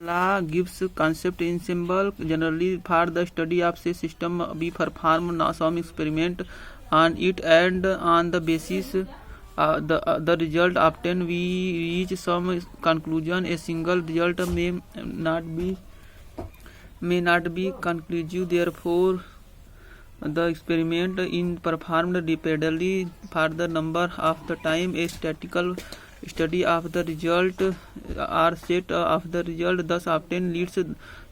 Law gives concept ensemble generally for the study of a system. We perform some experiment on it, and on the basis the result obtained we reach some conclusion. A single result may not be conclusive. Therefore, the experiment is performed repeatedly for the number of the time. A statistical study of the result or set of the result thus obtained leads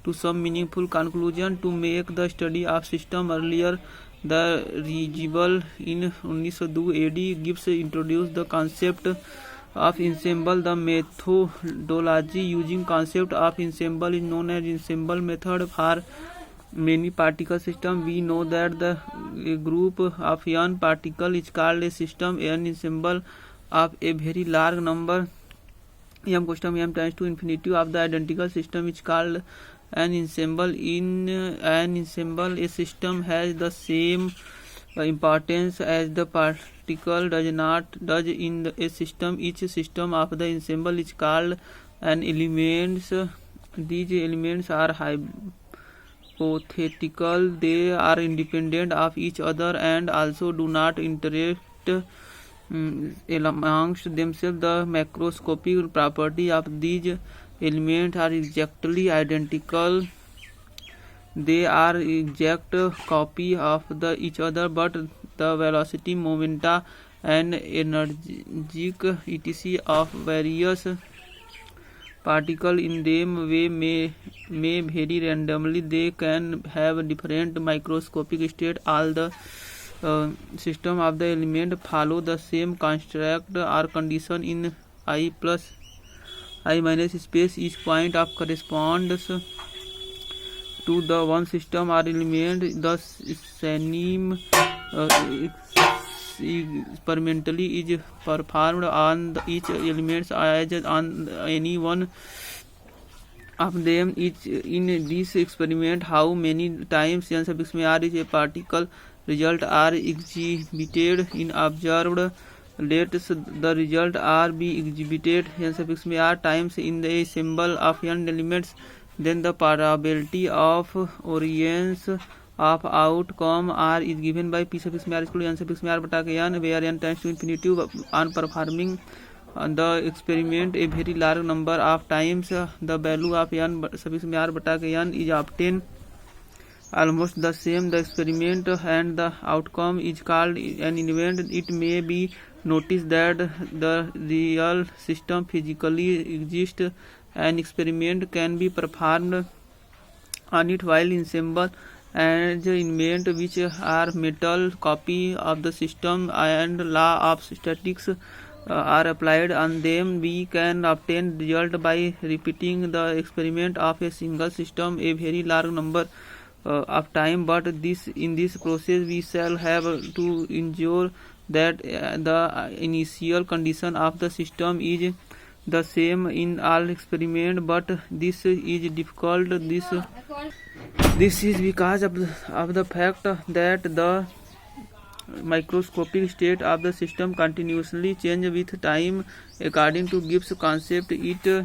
to some meaningful conclusion. To make the study of system earlier, the Regible in 1902 AD Gibbs introduced the concept of ensemble. The methodology using concept of ensemble is known as ensemble method. For many particle system, we know that a group of n particle is called a system. An ensemble of a very large number m tends to infinity of the identical system is called an ensemble. In an ensemble, a system has the same importance as the particle does in a system. Each system of the ensemble is called an elements. These elements are hypothetical. They are independent of each other and also do not interact amongst themselves. The macroscopic property of these elements are exactly identical. They are exact copy of each other, but the velocity, momenta, and energetic etc. of various particles in them may vary randomly. They can have different microscopic state. All the system of the element follow the same construct or condition in I plus I minus space. Each point of corresponds to the one system or element. Thus, same experimentally is performed on each element as on any one of them. In this experiment, how many times n suffix में r is a particle result are exhibited in observed. Let the result r be exhibited n suffix में r times in the symbol of n elements. Then the probability of occurrence of outcome r is given by p suffix में r equal to n suffix में r बटा के n, where n tends to infinity. On performing the experiment a very large number of times, the value of n suffix में r बटा के n is obtained almost the same. The experiment and the outcome is called an event. It may be noticed that the real system physically exists. An experiment can be performed on it while ensemble and element which are metal copy of the system and law of statistics are applied on them. We can obtain result by repeating the experiment of a single system a very large number of time, but in this process we shall have to ensure that the initial condition of the system is the same in all experiment, but this is difficult. This is because of the fact that the microscopic state of the system continuously change with time. According to Gibbs concept, it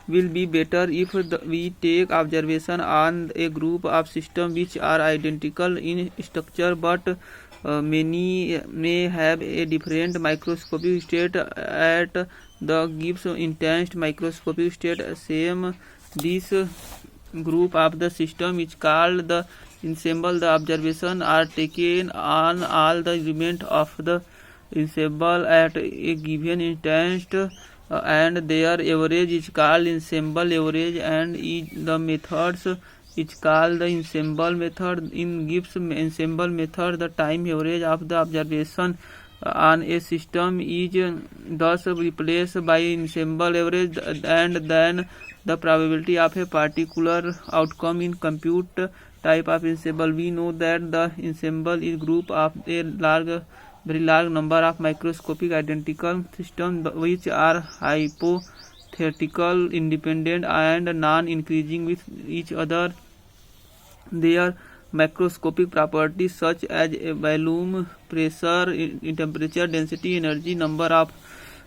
will be better if we take observation on a group of systems which are identical in structure, but many may have a different microscopic state. At the Gibbs intense microscopic state same, this group of the system is called the ensemble. The observation are taken on all the elements of the ensemble at a given instant, and their average is called ensemble average, and the methods is called the ensemble method. In Gibbs ensemble method, the time average of the observation on a system is thus replaced by ensemble average, and then the probability of a particular outcome in compute type of ensemble. We know that the ensemble is group of a very large number of microscopic identical systems which are hypothetical, independent, and non-increasing with each other. Their macroscopic properties such as volume, pressure, temperature, density, energy, number of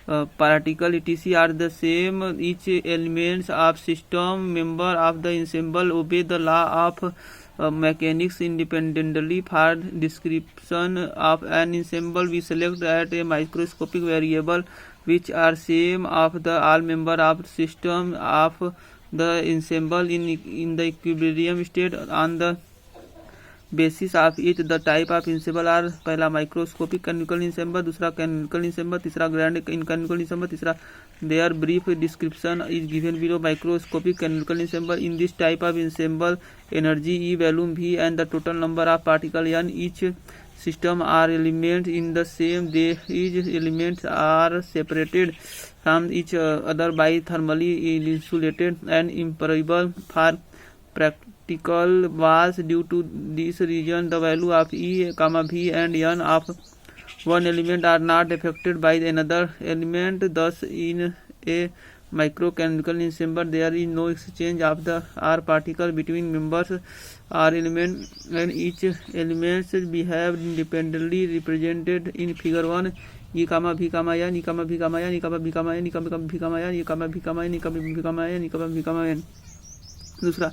particle etc. are the same. Each elements of system member of the ensemble obey the law of mechanics independently. For description of an ensemble, we select at a microscopic variable which are same of the all member of system of the ensemble in the equilibrium state. On the basis of each the type of ensemble are पहला microscopic canonical ensemble, दूसरा canonical ensemble, तीसरा grand canonical ensemble, तीसरा their brief description is given below. Microscopic canonical ensemble. In this type of ensemble, energy E, volume V, and the total number of particles in each system are elements in the same. These elements are separated from each other by thermally insulated and impermeable for practical walls. Due to this reason, the value of E, V, and N of one element are not affected by another element. Thus, in a microcanonical ensemble, there is no exchange of the R particle between members or element, and each elements behave independently, represented in figure 1. E, V, N, E, V, N, E, V, N, E, V, N, E, V, N, E, V, N, E, V, N. दूसरा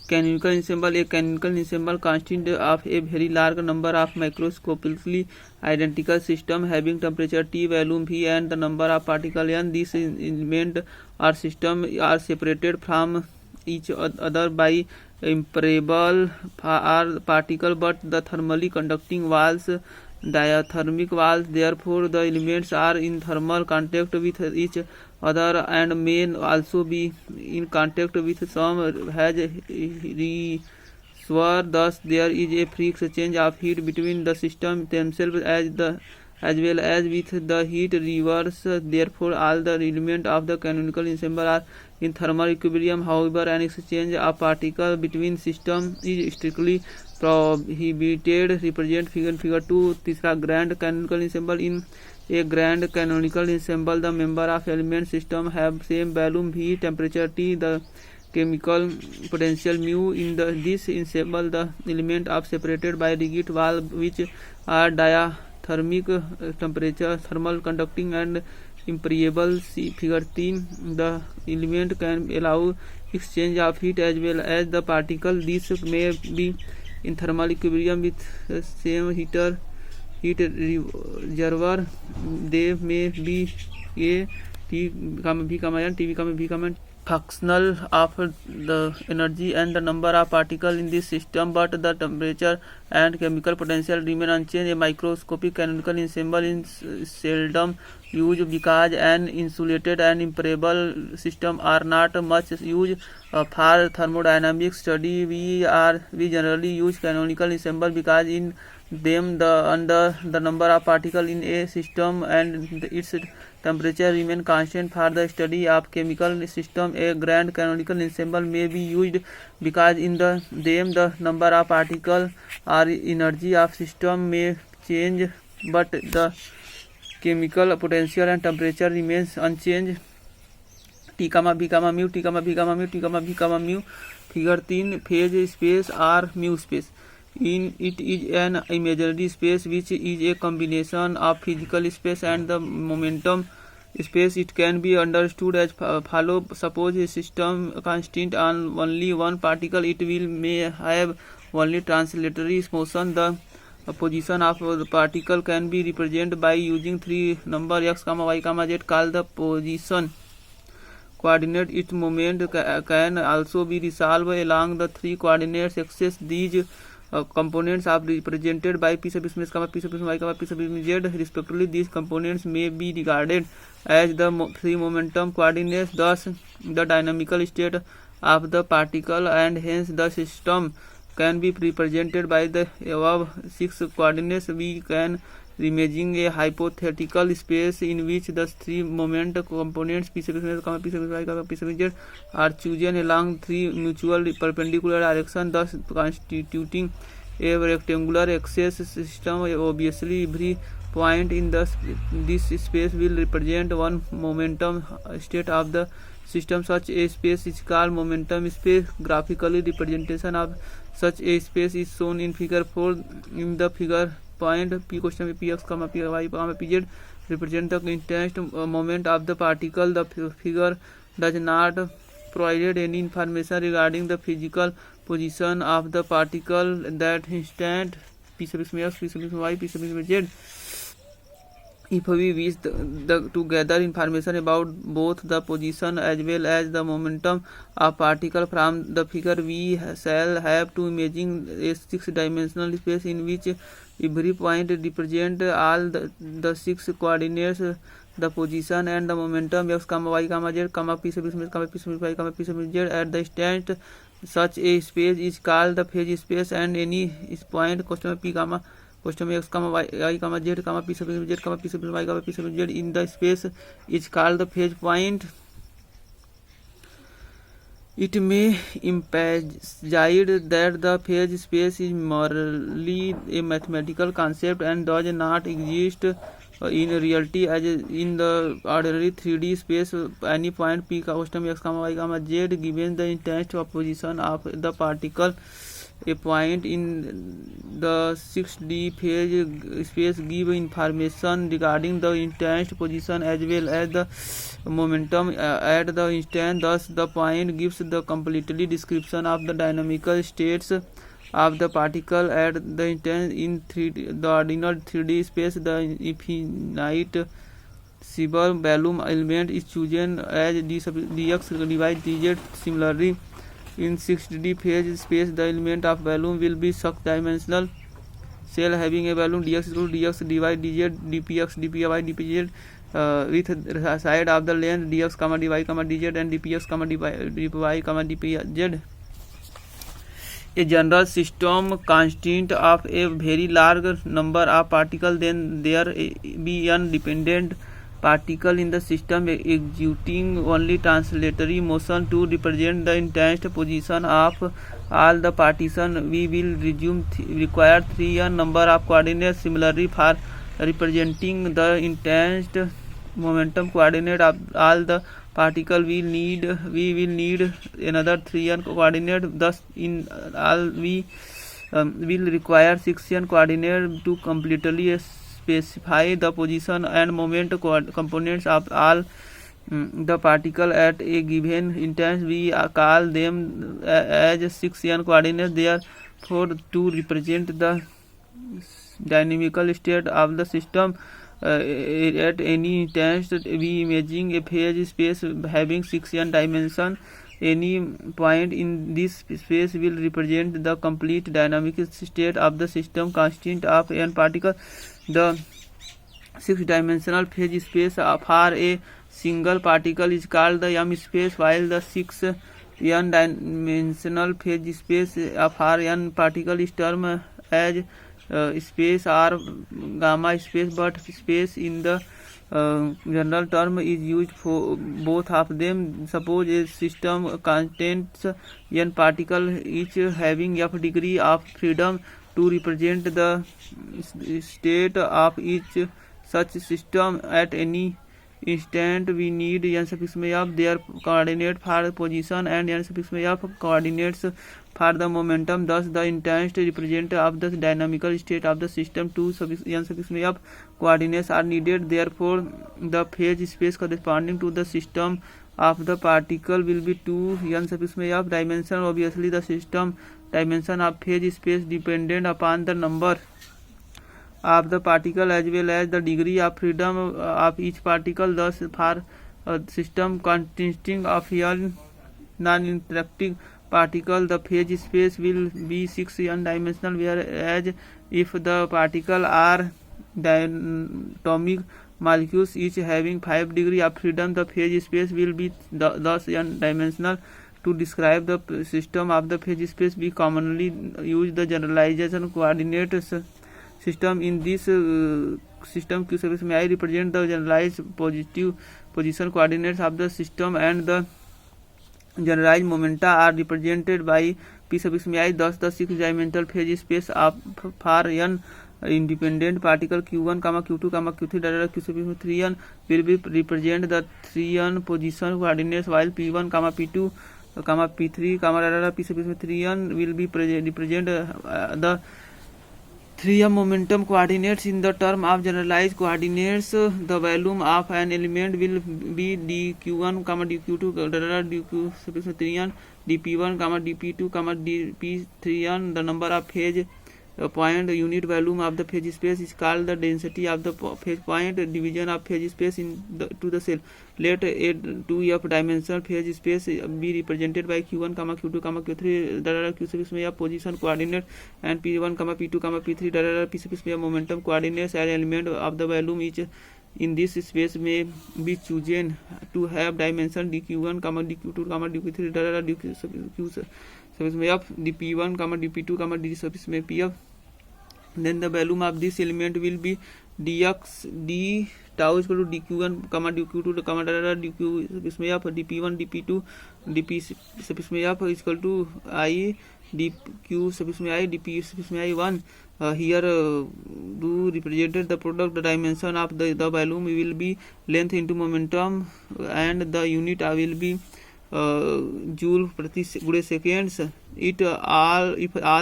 canonical ensemble. A canonical ensemble consists of a very large number of microscopically identical systems having temperature T, volume V, and the number of particles N. These elements or systems are separated from each other by impermeable particle, but the thermally conducting walls, diathermic walls. Therefore, the elements are in thermal contact with each other and may also be in contact with some has reservoir. Thus, there is a free exchange of heat between the systems themselves as well as with the heat reservoirs. Therefore, all the elements of the canonical ensemble are in thermal equilibrium. However, an exchange of particles between systems is strictly prohibited. Represent figure 2. तीसरा grand canonical ensemble. In a grand canonical ensemble, the member of element system have same volume V, temperature T, the chemical potential mu. In this ensemble, the elements are separated by rigid walls which are diathermic, temperature, thermal conducting, and impermeable. See figure 3. The element can allow exchange of heat as well as the particle. This may be in thermal equilibrium with same heat reservoir. They may be a T, V, N, T, V, N functional of the energy and the number of particles in this system, but the temperature and chemical potential remain unchanged. A microscopic canonical ensemble is seldom used because an insulated and impermeable system are not much used for thermodynamic study. We generally use canonical ensemble because in them the number of particles in a system and its temperature remain constant. For the study of chemical system, a grand canonical ensemble may be used because in them the number of particles or energy of system may change, but the chemical potential and temperature remains unchanged. T, V, mu, T, V, mu, T, V, mu. Figure 3. Phase space or mu space. It is an imaginary space which is a combination of physical space and the momentum space. It can be understood as follows. Suppose a system consists on only one particle. It may have only translatory motion. The position of the particle can be represented by using three numbers x, y, z called the position coordinate. Its moment can also be resolved along the three coordinates axes. These components are represented by p sub x, p sub y, p sub z respectively. These components may be regarded as the three momentum coordinates, thus the dynamical state of the particle, and hence the system can be represented by the above six coordinates. We can imagine a hypothetical space in which the three moment components p sub x, p sub y, p sub z are chosen along three mutual perpendicular directions, thus constituting a rectangular axis system. Obviously, every point in this space will represent one momentum state of the system. Such a space is called momentum space. Graphically, representation of such a space is shown in figure 4. In the figure point p question p x, p y, p z represent the intense moment of the particle. The figure does not provide any information regarding the physical position of the particle that instant p sub x, p sub y, p sub z. If we wish to gather information about both the position as well as the momentum of particle from the figure, we shall have to imagine a six-dimensional space in which every point represents all the six coordinates, the position and the momentum x, y, z, p sub x, p sub y, p sub z at the instant. Such a space is called the phase space, and any point p, question x, y, z, p sub z, p sub y, p sub z in the space is called the phase point. It may implicate that the phase space is merely a mathematical concept and does not exist in reality. As in the ordinary 3D space, any point p, question x, y, z given the intense position of the particle. A point in the 6D phase space gives information regarding the instant position as well as the momentum at the instant. Thus, the point gives the completely description of the dynamical states of the particle at the instant. In the ordinary 3D space, the infinite Seeber volume element is chosen as dx, dy, dz. Similarly, in 6D phase space, the element of volume will be six-dimensional cell having a volume dx equal to dx, dy, dz, dpx, dpy, dpz with side of the length dx, dy, dz and dpx, dpy, dpz. A general system consist of a very large number of particles. Then there be n dependent particle in the system executing only translatory motion to represent the intense position of all the particles. We will require 3n number of coordinates. Similarly, for representing the intense momentum coordinate of all the particles, we will need another 3n coordinate. Thus, in all we will require 6n coordinate to completely specify the position and moment components of all the particle at a given instance. We call them as 6n coordinates. Therefore, to represent the dynamical state of the system at any instance, we imagine a phase space having 6n dimensions. Any point in this space will represent the complete dynamic state of the system consisting of n particles. The six-dimensional phase space for a single particle is called the M space, while the 6n-dimensional phase space for n particle is termed as space or gamma space, but space in the general term is used for both of them. Suppose a system contains n particles, each having f degree of freedom. To represent the state of each such system at any instant, we need n suffix of their coordinate for position and n suffix of coordinates for the momentum. Thus, the intense representative of the dynamical state of the system, two n suffix of coordinates are needed. Therefore, the phase space corresponding to the system of the particle will be 2 n suffix of dimension. Obviously, the system dimension of phase space dependent upon the number of the particle as well as the degree of freedom of each particle. Thus, for a system consisting of n non-interacting particle, the phase space will be 6n dimensional, whereas if the particles are diatomic molecules each having 5 degrees of freedom, the phase space will be thus n dimensional. To describe the system of the phase space, we commonly use the generalization coordinate system. In this system, q sub I represent the generalized positive position coordinates of the system, and the generalized momenta are represented by p sub I. Thus, the six-dimensional phase space for n independent particle q1, q2, q3, q sub 3n will be represent the 3n position coordinates, while p1, p2, p3, p sub 3n will be represent the 3 momentum coordinates. In the term of generalized coordinates, the volume of an element will be dq1, dq2, dq3, dp1, dp2, dp3. The number of phase point unit volume of the phase space is called the density of the phase point. Division of phase space to the cell. Let a 2f dimensional phase space be represented by q1, q2, q3, q space में position coordinate and p1, p2, p3, p space में momentum coordinates. An element of the volume each in this space may be chosen to have dimension dq1, dq2, dq3, dq space में dp1, dp2, d space में pf. Then the volume of this element will be dx d tau is equal to dq1, dq2, dq space में dp1, dp2, dp space में is equal to I dq space में I dp space में I 1. Here do represented the product. The dimension of the volume will be length into momentum and the unit will be joule प्रति गुणे seconds. If all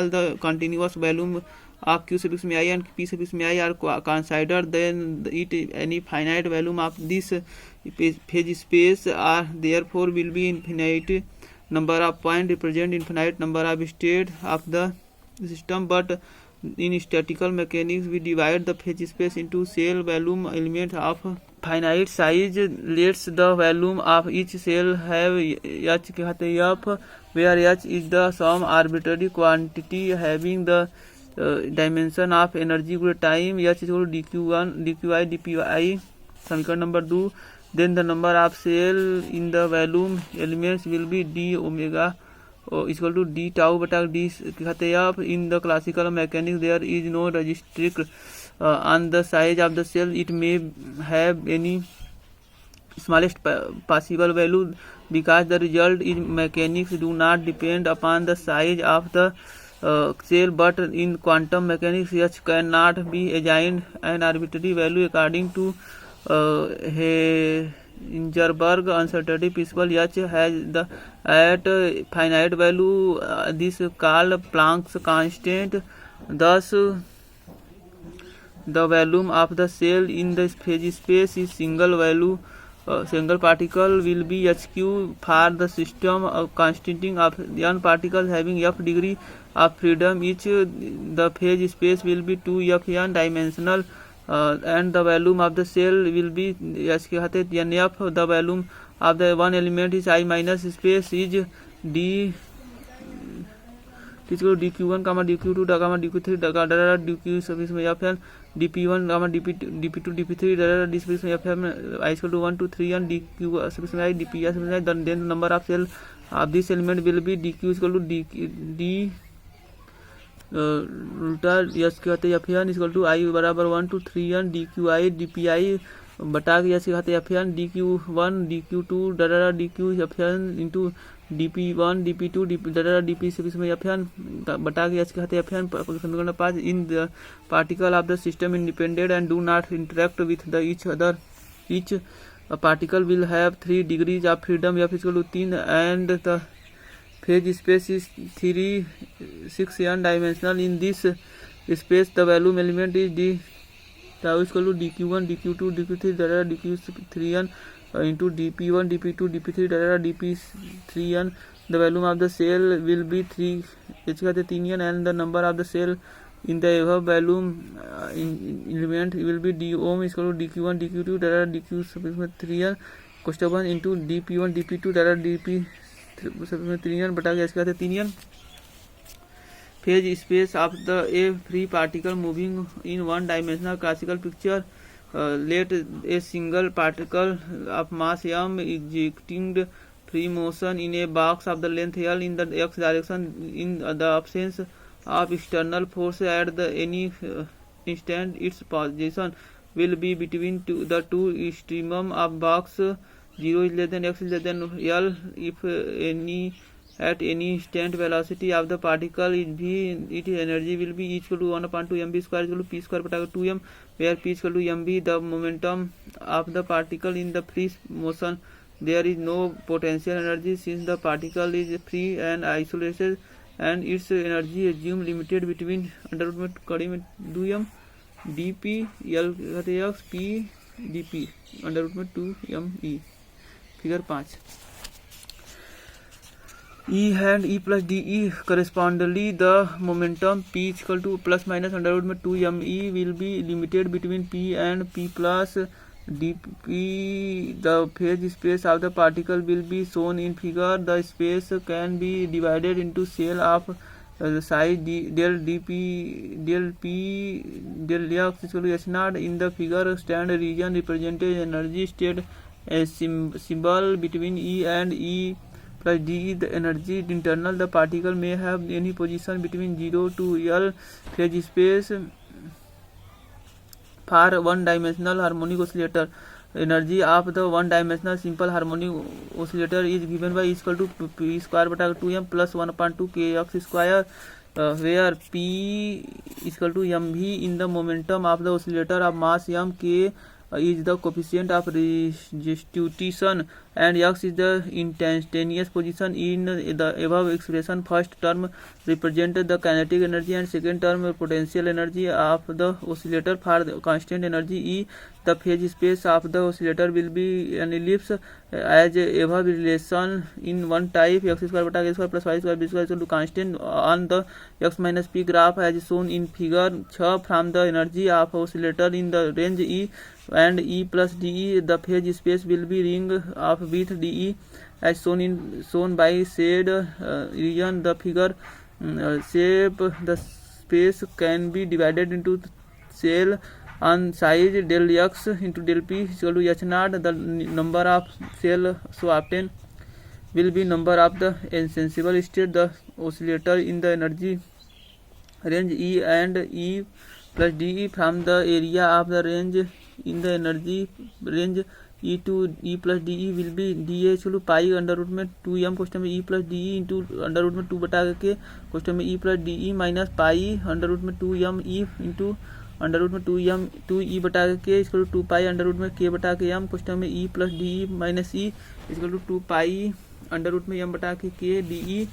the continuous volume of q space में I and p space में I are considered, then any finite volume of this phase space are therefore will be infinite number of points represent infinite number of states of the system. But in statistical mechanics we divide the phase space into cell volume elements of finite size. Let's the volume of each cell have h कहते हैं f, where h is the some arbitrary quantity having the dimension of energy गुणे time. h is equal to dq1, dqi, dpi. समीकरण number 2. Then the number of cell in the volume elements will be d omega is equal to d tau बटा d कहते हैं f. In the classical mechanics there is no restriction on the size of the cell. It may have any smallest possible value because the result in mechanics do not depend upon the size of the cell. But in quantum mechanics h cannot be assigned an arbitrary value according to Heisenberg uncertainty principle. H has the at finite value this called Planck's constant. Thus the volume of the cell in the phase space is single value single particle will be hq for the system consisting of n particles having f degree of freedom. Each the phase space will be 2fn dimensional and the volume of the cell will be h कहते हैं nf. The volume of the one element is I minus space is d dq1, dq2, dq3, dq space में fn dp1, dp2, dp3, d space में fn I equal to 1 to 3 and dq space में I dp space में I. Then the number of cell of this element will be dq is equal to d उल्टा yes कहते हैं fn is equal to I बराबर 1 to 3 n dqi dpi बटा के yes कहते हैं fn dq1 dq2 dq fn into dp1 dp2 dp space में fn बटा के यस कहते हैं fn. समीकरण 5. In the particle of the system independent and do not interact with the each other. Each particle will have 3 degrees of freedom f is equal to 3 and the phase space is 3 6 n dimensional. In this space the volume element is d tau is equal to dq1 dq2 dq3 dq3n into dp1 dp2 dp3 dp3n. The volume of the cell will be 3 3n and the number of the cell in the above volume element will be d ohm is equal to dq1 dq2 dq3n question 1 into dp1 dp2 dp 3n बटा के कहते हैं 3n. Phase space of the a free particle moving in one dimensional classical picture. Let a single particle of mass m executing free motion in a box of the length L in the x direction. In the absence of external force at the any instant, its position will be between the two extremum of box. 0 is less than x is less than L. If any at any instant velocity of the particle is v, its energy will be equal to 1/2 mv square is equal to p square बटा 2m, where p is equal to mv. The momentum of the particle in the free motion. There is no potential energy since the particle is free and isolated and its energy assumed limited between under root में कड़ी में 2m dp l x p dp under root में 2m e। Figure 5 E and E plus dE correspondingly the momentum P is equal to plus minus under root में 2me will be limited between P and P plus dP. The phase space of the particle will be shown in figure. The space can be divided into cell of the size del dP del P del x is equal to h naught. In the figure stand region represented energy state a symbol between E and E plus dE. The energy internal the particle may have any position between 0 to L phase space. For one dimensional harmonic oscillator, energy of the one dimensional simple harmonic oscillator is given by E equal to P square बटा 2m plus 1/2 kx square, where P is equal to mv in the momentum of the oscillator of mass m, k is the coefficient of restitution, and x is the instantaneous position. In the above expression, first term represents the kinetic energy and second term potential energy of the oscillator. For the constant energy E, the phase space of the oscillator will be an ellipse as above relation in one type x square बटा k square plus y square b square equal to constant on the x minus p graph as shown in figure 6. From the energy of oscillator in the range E and E plus dE, the phase space will be ring of width dE as shown by said region. The figure shape the space can be divided into cell on size del x into del p is equal to h naught. The number of cell so obtained will be number of the insensible state. The oscillator in the energy range E and E plus dE. From the area of the range in the energy range E to E plus dE will be dA equal to pi under root में 2m question में E plus dE into under root में 2 बटा के question में E plus dE minus pi under root में 2m E into under root में 2m 2e बटा के equal to 2 pi under root में k बटा के m क्वेश्चन में E plus dE minus E equal to 2 pi under root में m बटा के k dE.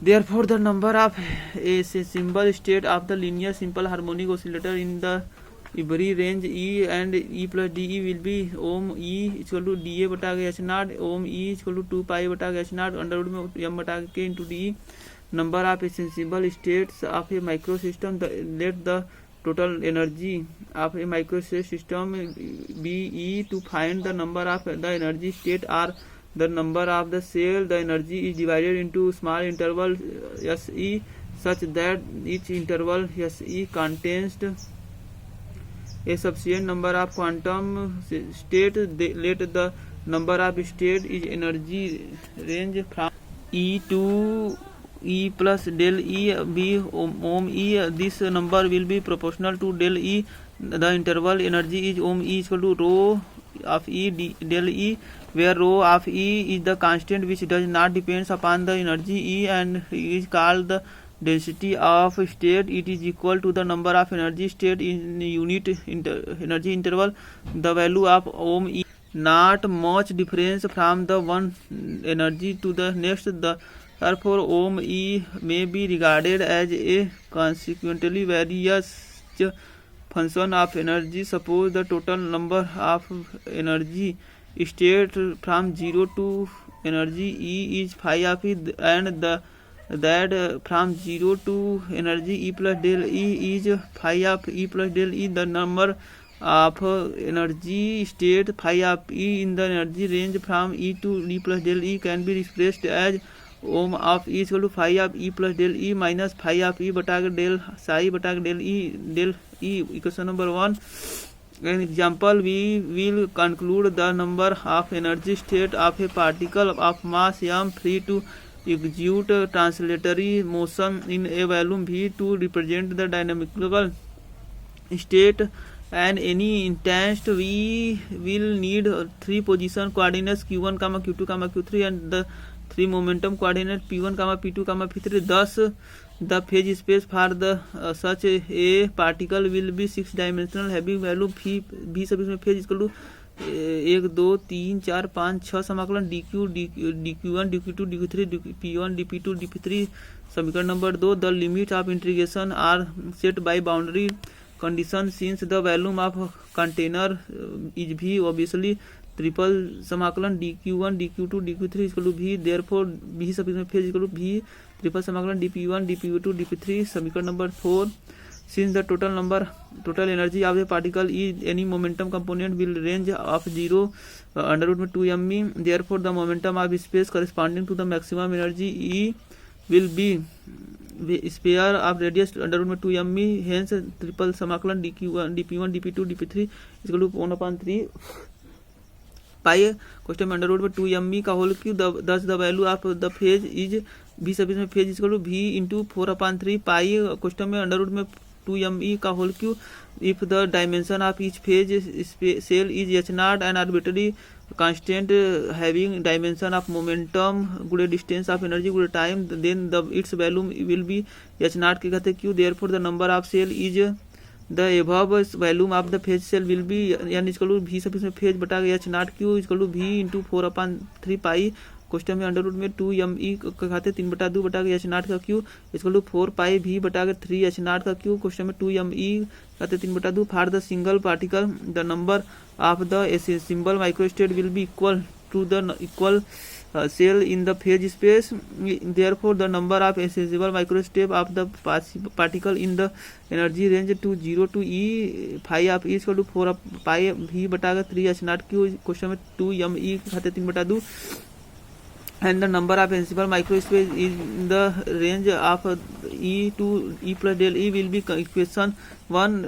Therefore, the number of a symbol state of the linear simple harmonic oscillator in the every range E and E plus dE will be ohm E equal to dA बटा के h naught ohm E equal to 2 पाई बटा के h naught under root में m बटा के into dE. Number of sensible states of a microsystem. Let the total energy of a microsystem be E. To find the number of the energy state or the number of the cell, the energy is divided into small interval SE such that each interval SE contains a sufficient number of quantum states. Let the number of states is energy range from E to E plus del E be ohm E. This number will be proportional to del E. The interval energy is ohm E equal to rho of E del E, where rho of E is the constant which does not depend upon the energy E and is called the density of state. It is equal to the number of energy state in unit energy interval. The value of ohm E not much difference from the one energy to the next. Therefore, ohm E may be regarded as a consequently various function of energy. Suppose the total number of energy state from 0 to energy E is phi of E, and that from 0 to energy E plus del E is phi of E plus del E. The number of energy state phi of E in the energy range from E to E plus del E can be expressed as ohm of E equal to phi of E plus del E minus phi of E बटा के del psi बटा के del E. Equation number 1. An example, we will conclude the number of energy state of a particle of mass m free to execute translatory motion in a volume V to represent the dynamical state. And any instant we will need 3 position coordinates q1, q2, q3 and the 3 momentum coordinate p1, p2, p3. Thus, the phase space for the such a particle will be 6 dimensional, having value v sub phase equal to 1 2 3 4 5 6 समाकलन dq1 dq2 dq3 dp1 dp2 dp3। समीकरण number 2, the limit of integration are set by boundary condition since the volume of container is भी obviously triple समाकलन dq1 dq2 dq3 equal to v, therefore v sub इसमें phase equal to v triple समाकलन dp1 dp2 dp3। समीकरण number 4, since the total energy of a particle is any momentum component will range of 0 under root में 2m, therefore the momentum of space corresponding to the maximum energy E will be sphere of radius under root में 2m, hence triple समाकलन dq1 dp1 dp2 dp3 equal to 1/3 pi question में under root में 2m का whole cube, thus the value of the phase is भी sub इसमें phase equal to v into 4/3 pi question में under root में 2m का whole cube, if the dimension of each phase cell is h0 and arbitrary constant having dimension of momentum गुड़े distance of energy गुड़े time, then the its value will be h0 के कहते cube, therefore the number of cell is the above volume of the phase cell will be यानी equal to v sub इसमें phase बटा गया h0 cube equal to v into 4/3 pi question में under root में 2m का खाते 3/2 बटा गया h0 का cube equal to 4 pi v बटा गया 3 h0 का क्यू क्वेश्चन में 2m खाते 3/2 for the single particle the number of the symbol microstate will be equal to the equal cell in the phase space, therefore the number of accessible microstep of the particle in the energy range to 0 to e phi of e equal to 4 pi v बटा 3 h0 q question में 2m खाते 3/2 and the number of accessible microspace in the range of e to e plus del e will be equation 1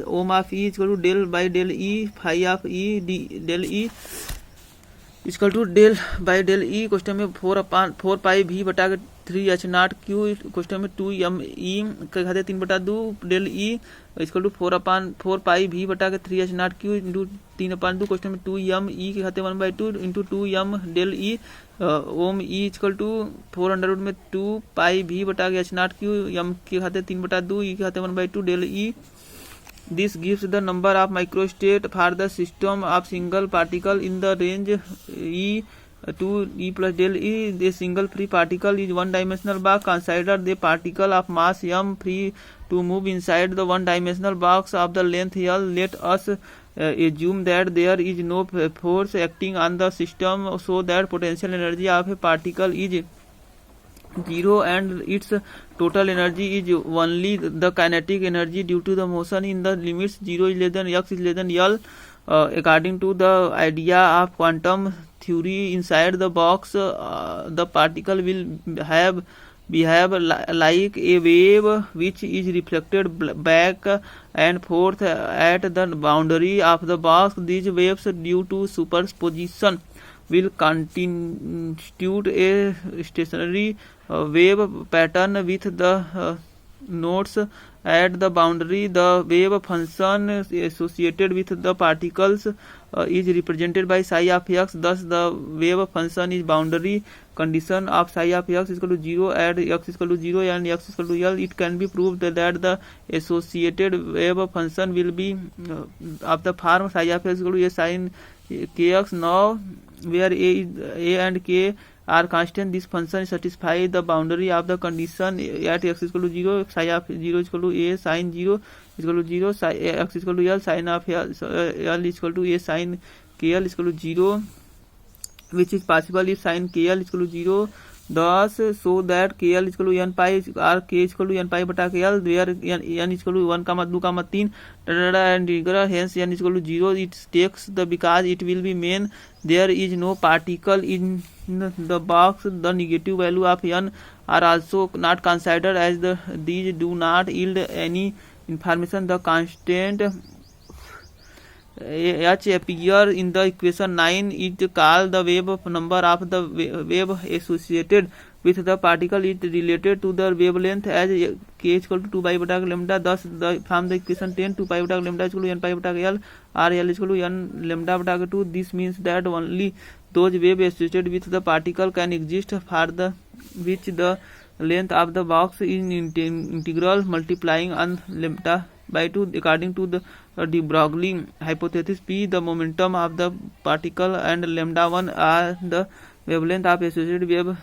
ohm of e equal to del by del e phi of e d del e equal to del by del E question में 4 pi v बटा 3 h0 q question में 2m e के खाते 3/2 del E equal to 4 pi v बटा 3 h0 q into 3/2 question में 2m e के खाते 1/2 into 2m del E ohm E equal to 4 under root में 2 पाई v बटा h0 q m के खाते 3/2 e के खाते 1/2 del E. This gives the number of microstate for the system of single particle in the range E to E plus del E. The single free particle is one-dimensional box. Consider the particle of mass m free to move inside the one-dimensional box of the length L. Let us assume that there is no force acting on the system, so that potential energy of a particle is 0 and its total energy is only the kinetic energy due to the motion in the limits 0 is less than x is less than L. According to the idea of quantum theory, inside the box the particle will behave like a wave which is reflected back and forth at the boundary of the box. These waves, due to superposition, will constitute a stationary wave pattern with the nodes at the boundary. The wave function associated with the particles is represented by psi of x. Thus the wave function is boundary condition of psi of x equal to 0 at x equal to 0 and x equal to L. It can be proved that the associated wave function will be of the form psi of x equal to a sin kx. Now where a and k are constant, this function satisfies the boundary of the condition at x equal to 0, psi of 0 equal to a sin 0 equal to 0, psi x equal to L, sin of L equal to a sin kl equal to 0, which is possible if sin kl equal to 0. Thus, so that kl equal to n pi or k equal to n pi bata kl, where n equal to 1, 2, 3, and hence n equal to 0. It takes the because it will be mean there is no particle in the box. The negative value of n are also not considered as these do not yield any information. The constant h appear in the equation 9 is called the wave number of the wave associated with the particle is related to the wavelength as k equal to 2 pi bata lambda. Thus from the equation 10 2 pi bata lambda equal to n pi bata L or L equal to n lambda bata 2. This means that only those waves associated with the particle can exist for the which the length of the box is integral multiplying on lambda by 2 according to the de Broglie hypothesis. P the momentum of the particle and lambda 1 are the wavelength of associated wave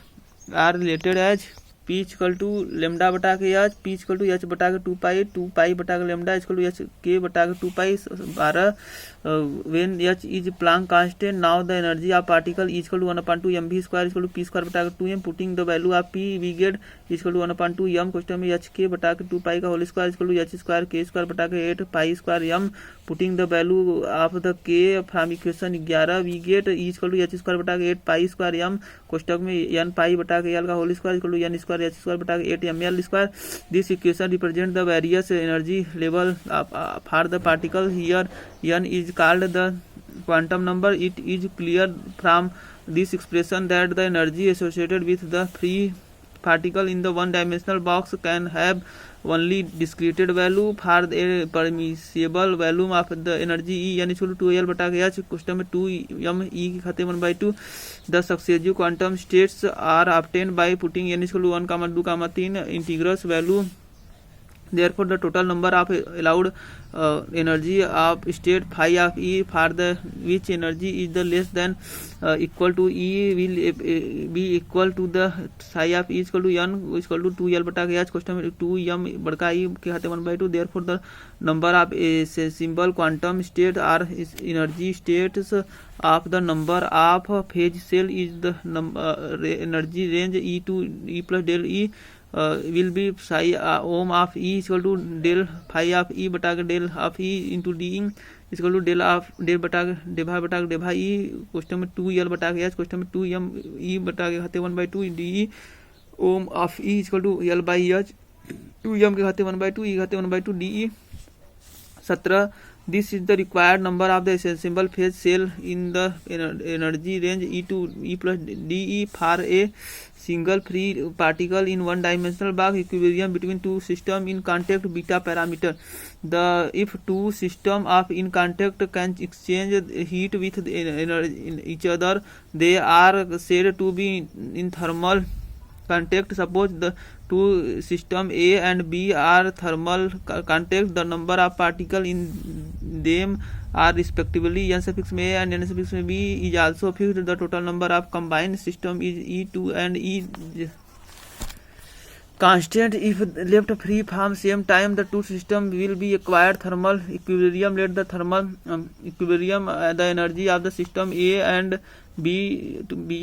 are related as P equal to lambda बटा के H, P equal to H बटा के 2 पाई बटा के lambda equal to H के बटा के 2 पाई 12 when h is Planck constant. Now the energy of particle is equal to 1/2 mv square equal to p square बटा के 2m. Putting the value of p we get equal to 1/2 m question में h के बटा के 2 पाई का whole square equal to h square k square बटा के 8 पाई square m. Putting the value of the k from equation 11 we get equal to h square बटा के 8 पाई स्क्वायर m क्वेश्चन में n पाई बटा के l का whole square equal to n square h square बटा के 8 ml square. This equation represent the various energy level for the particle. Here n is called the quantum number. It is clear from this expression that the energy associated with the free particle in the one-dimensional box can have only discrete value. For a permissible volume of the energy E n equal to 2L बटा के h question में 2m E के खाते 1/2. The successive quantum states are obtained by putting n equal to 1, 2, 3 integrals value. Therefore, the total number of allowed energy of state phi of E for the which energy is the less than equal to E will be equal to the psi of E equal to n equal to 2L बटा के h question में 2m बड़का E के खाते 1/2. Therefore, the number of simple quantum state are energy states of the number of phase cell is the energy range E to E plus del E will be psi ohm of E equal to del phi of E बटा के del of E into d equal to del बटा के डेभा E question में 2L बटा के h question में 2m E बटा के खाते 1/2 de ohm of E equal to L by h 2m के खाते 1/2 E खाते 1/2 de 17. This is the required number of the assembled phase cell in the energy range E to E plus de for a single free particle in one-dimensional box. Equilibrium between two systems in contact beta parameter. If two systems of in contact can exchange heat with each other, they are said to be in thermal contact. Suppose the two systems A and B are thermal contact. The number of particles in them are respectively n suffix A and n suffix B is also fixed. The total number of combined system is E2 and E constant. If left free from same time, the two systems will be acquired thermal equilibrium. Let the thermal equilibrium the energy of the system A and B to be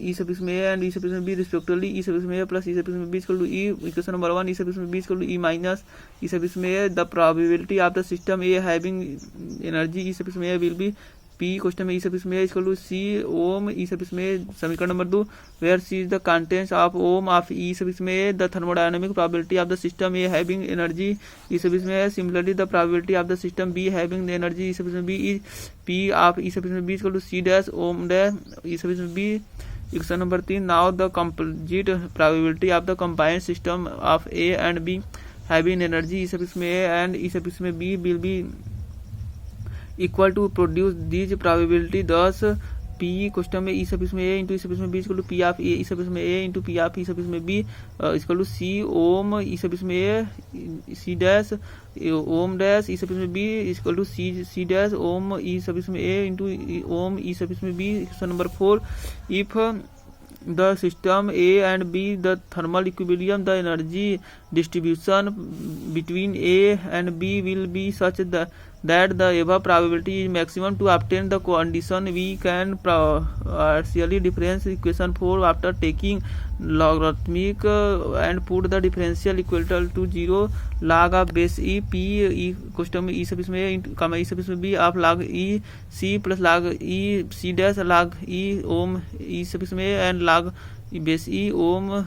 E suffix A and E suffix B respectively. E suffix A plus E suffix B is equal to E. Equation number 1, E suffix B is equal to E minus E suffix A. The probability of the system A having energy E suffix A will be P question में E suffix A is equal to C ohm E suffix A. समीकरण number 2 where C is the contents of ohm of E suffix A. The thermodynamic probability of the system A having energy E suffix A. Similarly, the probability of the system B having the energy E suffix B is P of E suffix B is equal to C dash ohm dash E suffix B. Equation number 3. Now the composite probability of the combined system of A and B having energy E suffix A and E suffix B will be equal to produce these probability. Thus P question में E suffix में A into E suffix में B equal to P of A E suffix में A into P of E suffix में B equal to C ohm E suffix में A C dash ohm dash E suffix में B equal to C dash ohm E suffix में A into ohm E suffix में B. Question number 4. If the system A and B the thermal equilibrium, the energy distribution between A and B will be such that the above probability is maximum. To obtain the condition, we can partially difference equation 4 after taking logarithmic and put the differential equal to 0. Log of base E P question में E suffix में A E suffix में B of log E C plus log E C dash log E ohm E suffix में A and log base E ohm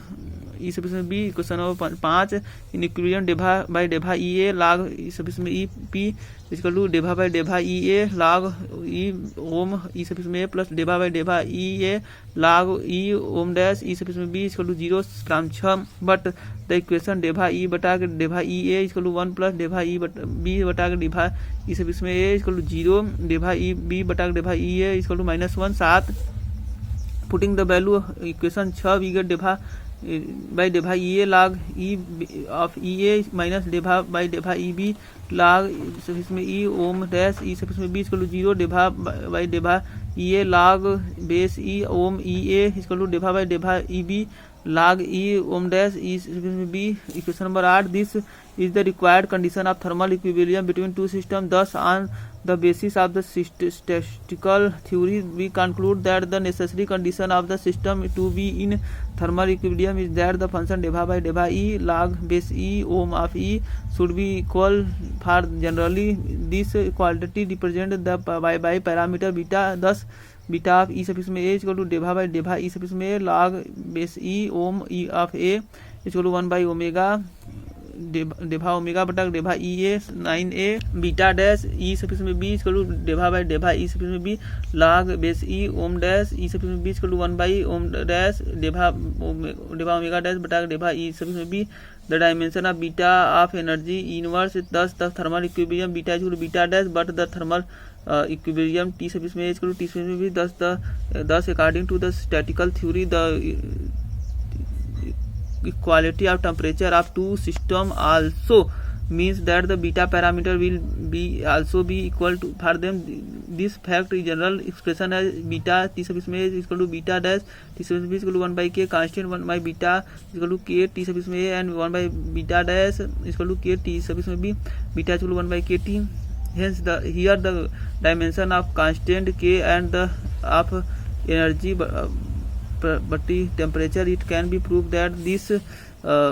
E suffix में B. Question number 5 in equilibrium डेभा by डेभा E A log E suffix में E P equal to डेभा by डेभा E A log E ohm E suffix में A plus Debha by डेभा E A log E ohm dash E suffix में B equal to 0 from 6. But the equation डेभा E बटा के डेभा E A equal to 1 plus डेभा E B बटा के डेभा E suffix में A इक्वल टू 0 डेभा E B बटा के डेभा E A equal to -1. 7. Putting the value equation 6 we get डेभा by डेभा EA log E of EA minus डेभा by डेभा EB log सफिक्स में E ohm dash E suffix में B इक्वल टू 0 डेभा by डेभा EA log base E ohm EA equal to डेभा by डेभा EB log E ohm dash E suffix में B। Equation number 8, this is the required condition of thermal equilibrium between two systems. Thus, on the basis of the statistical theory, we conclude that the necessary condition of the system to be in thermal equilibrium is that the function Debha by डेभा E log base E ohm of E should be equal for generally. This quantity represent the by parameter beta. Thus, beta of E suffix में A equal to Debha by डेभा E suffix में A log base E ohm E of A equal to 1 by omega डेभा omega बटा डेभा E A 9a beta dash E suffix में B equal to डेभा by डेभा E suffix में B log base E ohm dash E suffix में B equal to 1 by ohm dash डेभा omega dash बटा डेभा ई सफिक्स में B. The dimension of beta of energy inverse 10 the thermal equilibrium beta equal to beta dash but the thermal equilibrium T suffix में equal to T suffix में B 10 according to the statistical theory the equality of temperature of two system also means that the beta parameter will be also be equal to for them. This fact is general expression as beta t sub में is equal to beta dash t sub is equal to 1 by k constant 1 by beta is equal to k t sub में a and 1 by beta dash is equal to k t sub में b beta is equal to 1 by k t. Hence the here the dimension of constant k and the of energy but temperature, it can be proved that this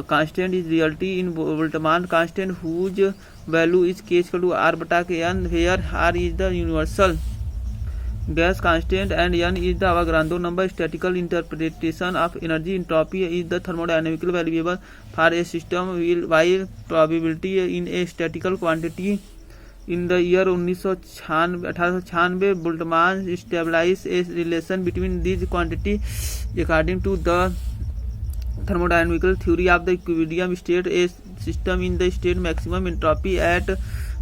constant is reality in Boltzmann constant whose value is k equal to r bata k n, where r is the universal gas constant and n is the Avogadro number. Statistical interpretation of energy entropy is the thermodynamical variable for a system while probability in a statistical quantity. In the year 1896, Boltzmann established a relation between these quantities. According to the thermodynamical theory of the equilibrium state, a system in the state maximum entropy at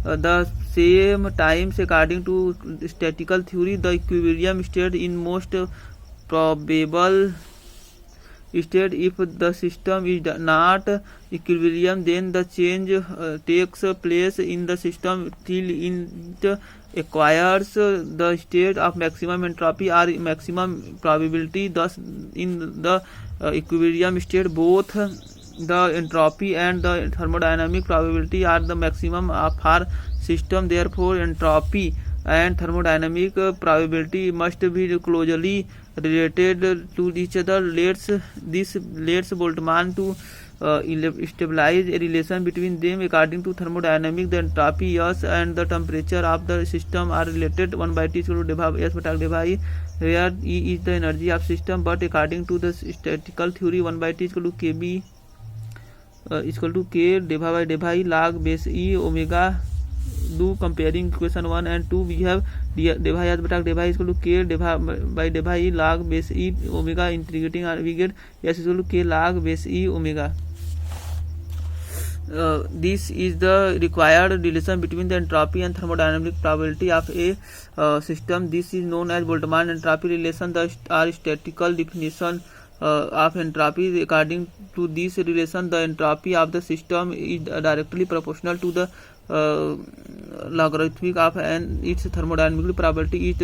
the same times. According to statistical theory, the equilibrium state in most probable state. If the system is not equilibrium, then the change takes place in the system till it acquires the state of maximum entropy or maximum probability. Thus, in the equilibrium state, both the entropy and the thermodynamic probability are the maximum of our system. Therefore, entropy and thermodynamic probability must be closely related to each other. Leads Boltzmann to establish a relation between them. According to thermodynamics, the entropy S and the temperature of the system are related. 1 by T equal to Debha S बटा डेभा E, where E is the energy of system. But according to the statistical theory, 1 by T equal to KB equal to K Debha by डेभा E log base E omega. Do comparing equation 1 and 2, we have Debha S बटा डेभा equal to K Debha by डेभा E log base E omega. Integrating we get S equal to K log base E omega. This is the required relation between the entropy and thermodynamic probability of a system. This is known as Boltzmann entropy relation. The statistical definition of entropy. According to this relation, the entropy of the system is directly proportional to the logarithmic of its thermodynamic probability. It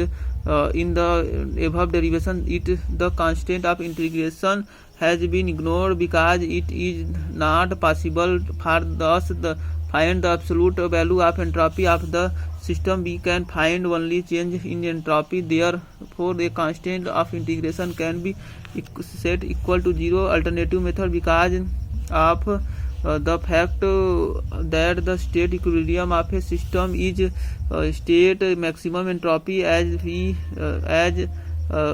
in the above derivation, the constant of integration has been ignored because it is not possible for us to find the absolute value of entropy of the system. We can find only change in entropy. Therefore, a constant of integration can be set equal to 0. Alternative method, because of the fact that the state equilibrium of a system is state maximum entropy as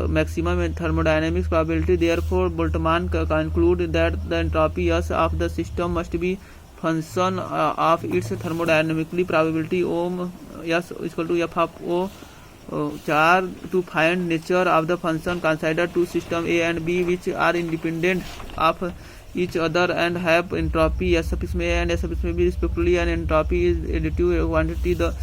maximum thermodynamic probability. Therefore, Boltzmann conclude that the entropy S of the system must be function of its thermodynamically probability. Ohm S equal to F of O. To find nature of the function, consider two systems A and B which are independent of each other and have entropy S sub में A and S sub में B respectively, and entropy is additive quantity. The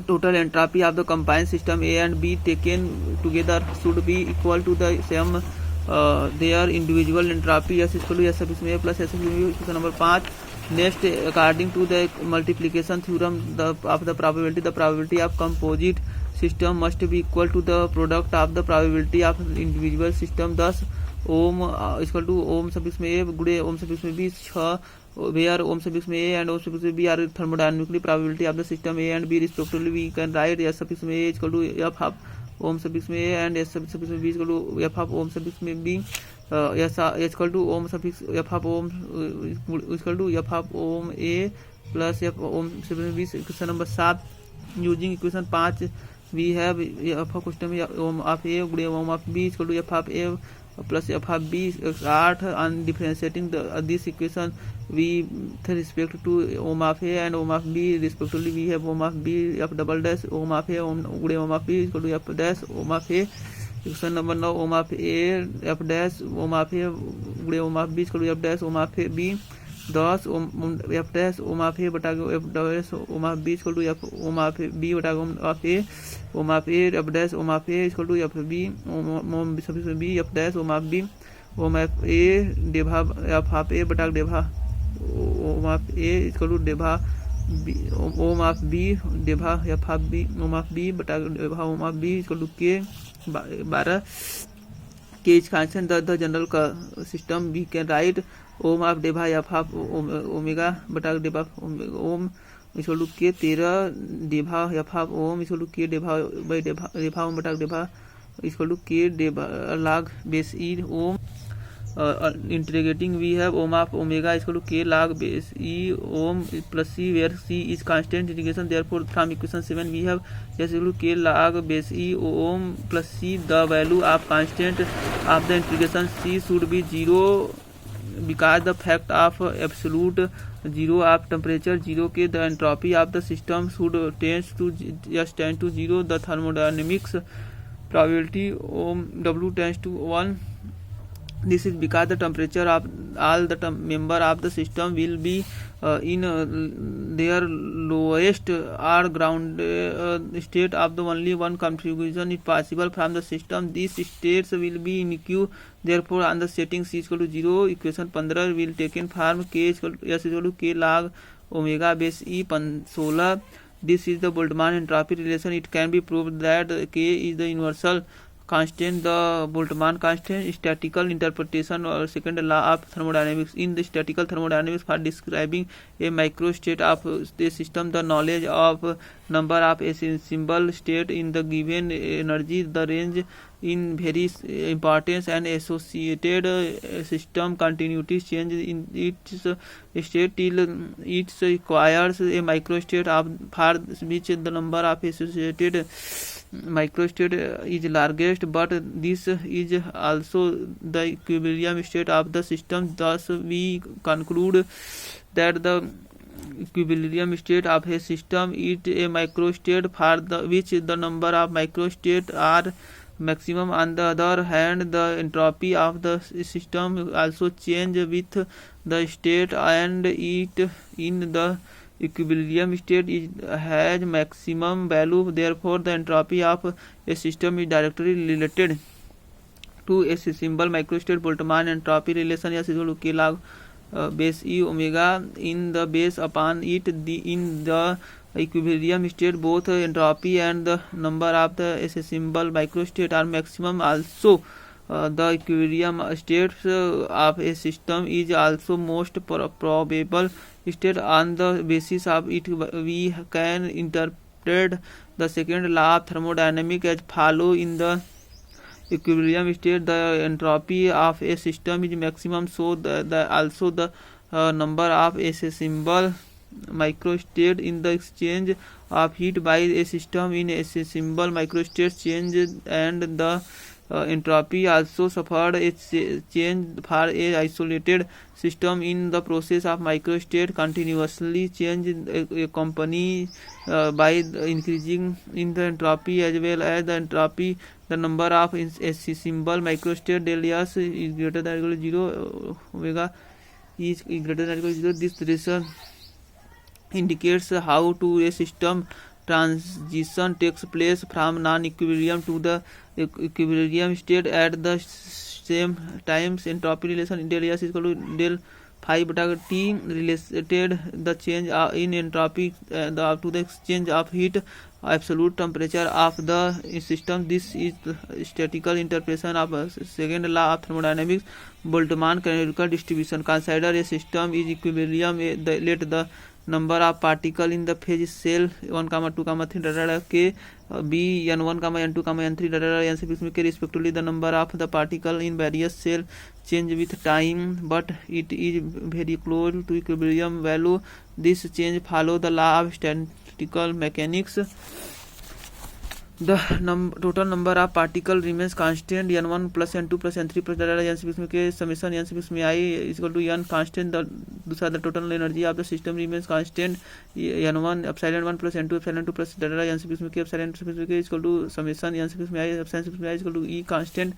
total entropy of the combined system A and B taken together should be equal to the sum their individual entropy S equal to S sub A plus S sub B. Question number 5. Next, according to the multiplication theorem of the probability of composite system must be equal to the product of the probability of individual system. Thus ohm equal to ohm suffix में A गुड़े ohm suffix में B 6 where ohm suffix में A and ohm suffix में B are thermodynamically probability of the system A and B respectively. We can write S suffix में A equal to F of ohm suffix में A and S suffix में B equal to F of ohm suffix में B. S equal to ohm suffix F of ohm equal to F of ohm A plus F ohm suffix में B. Question number 7. Using equation 5 we have F of question में ohm of A गुड़े ohm of B equal to F of A plus F of B 8. On differentiating this equation with respect to ohm of A and ohm of B respectively, we have ohm of B F double dash ohm of A ohm of B equal to F dash ohm of A. Question number 9. Ohm of A F dash ohm of A ohm of B equal to F dash ohm of B. Thus F dash ohm of A बटा F dash ohm of B equal to F ohm of B बटा ohm of A. Ohm of A F dash ohm of A equal to F B ohm B F dash ohm of B ohm F A डेभा F of A बटा डेभा ohm of A equal to डेभा ohm of B डेभा F of B ohm of B बटा डेभा ohm of B equal to K 12. K is constant the general system we can write ohm of डेभा F of omega बटा डेभा ohm equal to K 13 डेभा F of ohm equal to K डेभा by डेभा ओम बटा डेभा equal to K डेभा log base E ohm. Integrating we have ohm of omega equal to K log base E ohm plus C where C is constant integration. Therefore from equation 7 we have S equal to K log base E ohm plus C. The value of constant of the integration C should be 0 because the fact of absolute 0 of temperature 0 के the entropy of the system should tend to 0. The thermodynamics probability W tends to 1. This is because the temperature of all the member of the system will be in their lowest or ground state of the only one configuration is possible from the system. These states will be in Q. Therefore, on the setting C equal to 0, equation 15 will taken form K equal to S equal to K log omega base E 16. This is the Boltzmann entropy relation. It can be proved that K is the universal constant. The Boltzmann constant statistical interpretation or second law of thermodynamics. In the statistical thermodynamics, for describing a microstate of the system, the knowledge of number of a symbol state in the given energy, the range in very importance and associated system continuity change in its state till it requires a microstate of for which the number of associated microstate is largest, but this is also the equilibrium state of the system. Thus we conclude that the equilibrium state of a system is a microstate for which the number of microstates are maximum. On the other hand, the entropy of the system also change with the state, and it in the equilibrium state has maximum value. Therefore, the entropy of a system is directly related to a symbol microstate. Boltzmann entropy relation is equal to K log base E omega in the base upon it. In the equilibrium state, both entropy and the number of the symbol microstate are maximum. Also, the equilibrium state of a system is also most probable state. On the basis of it, we can interpret the second law of thermodynamics as follow. In the equilibrium state, the entropy of a system is maximum, so also the number of a symbol microstate in the exchange of heat by a system in a symbol microstate change, and the entropy also suffered a change for a isolated system. In the process of microstate continuously change accompanied by increasing in the entropy as well as the entropy. The number of a symbol microstate del S is greater than or equal to 0, omega is greater than or equal to 0. This relation indicates how to a system transition takes place from non-equilibrium to the equilibrium state at the same time. Entropy relation del S is equal to del phi beta T related the change in entropy to the exchange of heat absolute temperature of the system. This is the statistical interpretation of second law of thermodynamics, Boltzmann canonical distribution. Consider a system is equilibrium. Let the number of particles in the phase cell 1, 2, 3 k be n1, n2, n3 n6 k respectively. The number of the particles in various cells change with time, but it is very close to equilibrium value. This change follows the law of statistical mechanics. The total number of particles remains constant. N1 plus N2 plus N3 plus n6 k summation n6 I is equal to n constant. The total energy of the system remains constant. N1 epsilon 1 plus N2 epsilon 2 plus n6 k epsilon 6 k is equal to summation n6 I epsilon 6 I is equal to E constant,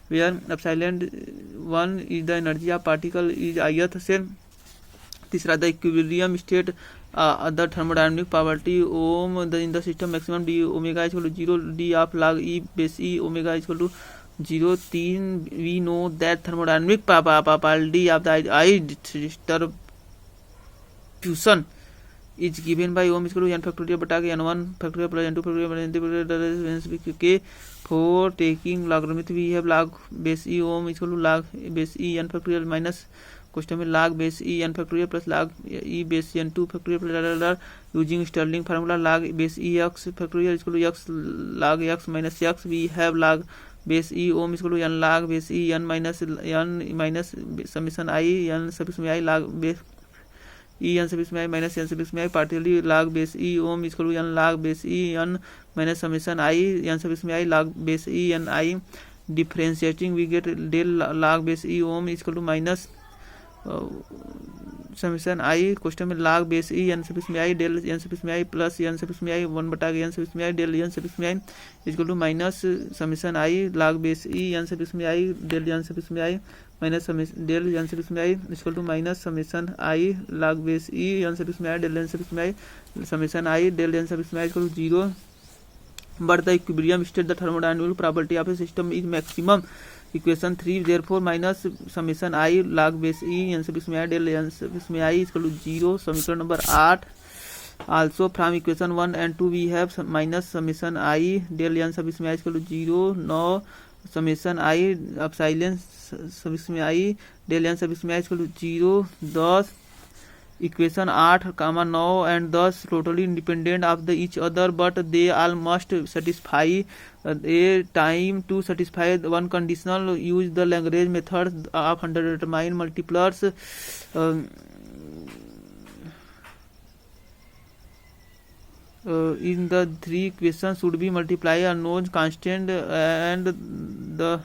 where epsilon 1 is the energy of particle is ith cell. तीसरा the equilibrium state the thermodynamic property ohm in the system maximum D omega is equal to 0 D of log E base E omega is equal to 0. 3 we know that thermodynamic property of the distribution is given by ohm is equal to n factorial बटा K n1 factorial plus n2 factorial K for taking logarithm we have log base E ohm is equal to log base E n factorial minus question में log base E n factorial plus log E base n2 factorial plus using Stirling formula log base E x factorial is equal to x log x minus x. We have log base E ohm is equal to n log base E n minus summation i n suffix में i log base E n suffix में i minus n suffix में i particularly log base E ohm is equal to n log base E n minus summation i n suffix में i log base E n i. Differentiating we get del log base E ohm is equal to minus summation I question में log base E n suffix में i del n suffix में i plus n suffix में i 1 बटा के n suffix में i del n suffix में i equal to minus summation i log base E n suffix में i del n suffix में i minus del n suffix में i equal to minus summation i log base E n suffix में i del n suffix में i summation i del n suffix में i equal to 0. But the equilibrium state the thermodynamic property of a system is maximum. Equation 3 therefore minus summation I log base e n suffix में i del n suffix में i is equal to 0. समीकरण number 8. Also from equation 1 and 2 we have minus summation I del n suffix में i is equal to 0. Now summation I epsilon suffix में i del n suffix में i is equal to 0. Thus equation 8, 9 and 10 totally independent of the each other, but they all must satisfy a time. To satisfy one conditional, use the Lagrange method of determine multipliers. In the three equations should be multiply unknown constant and the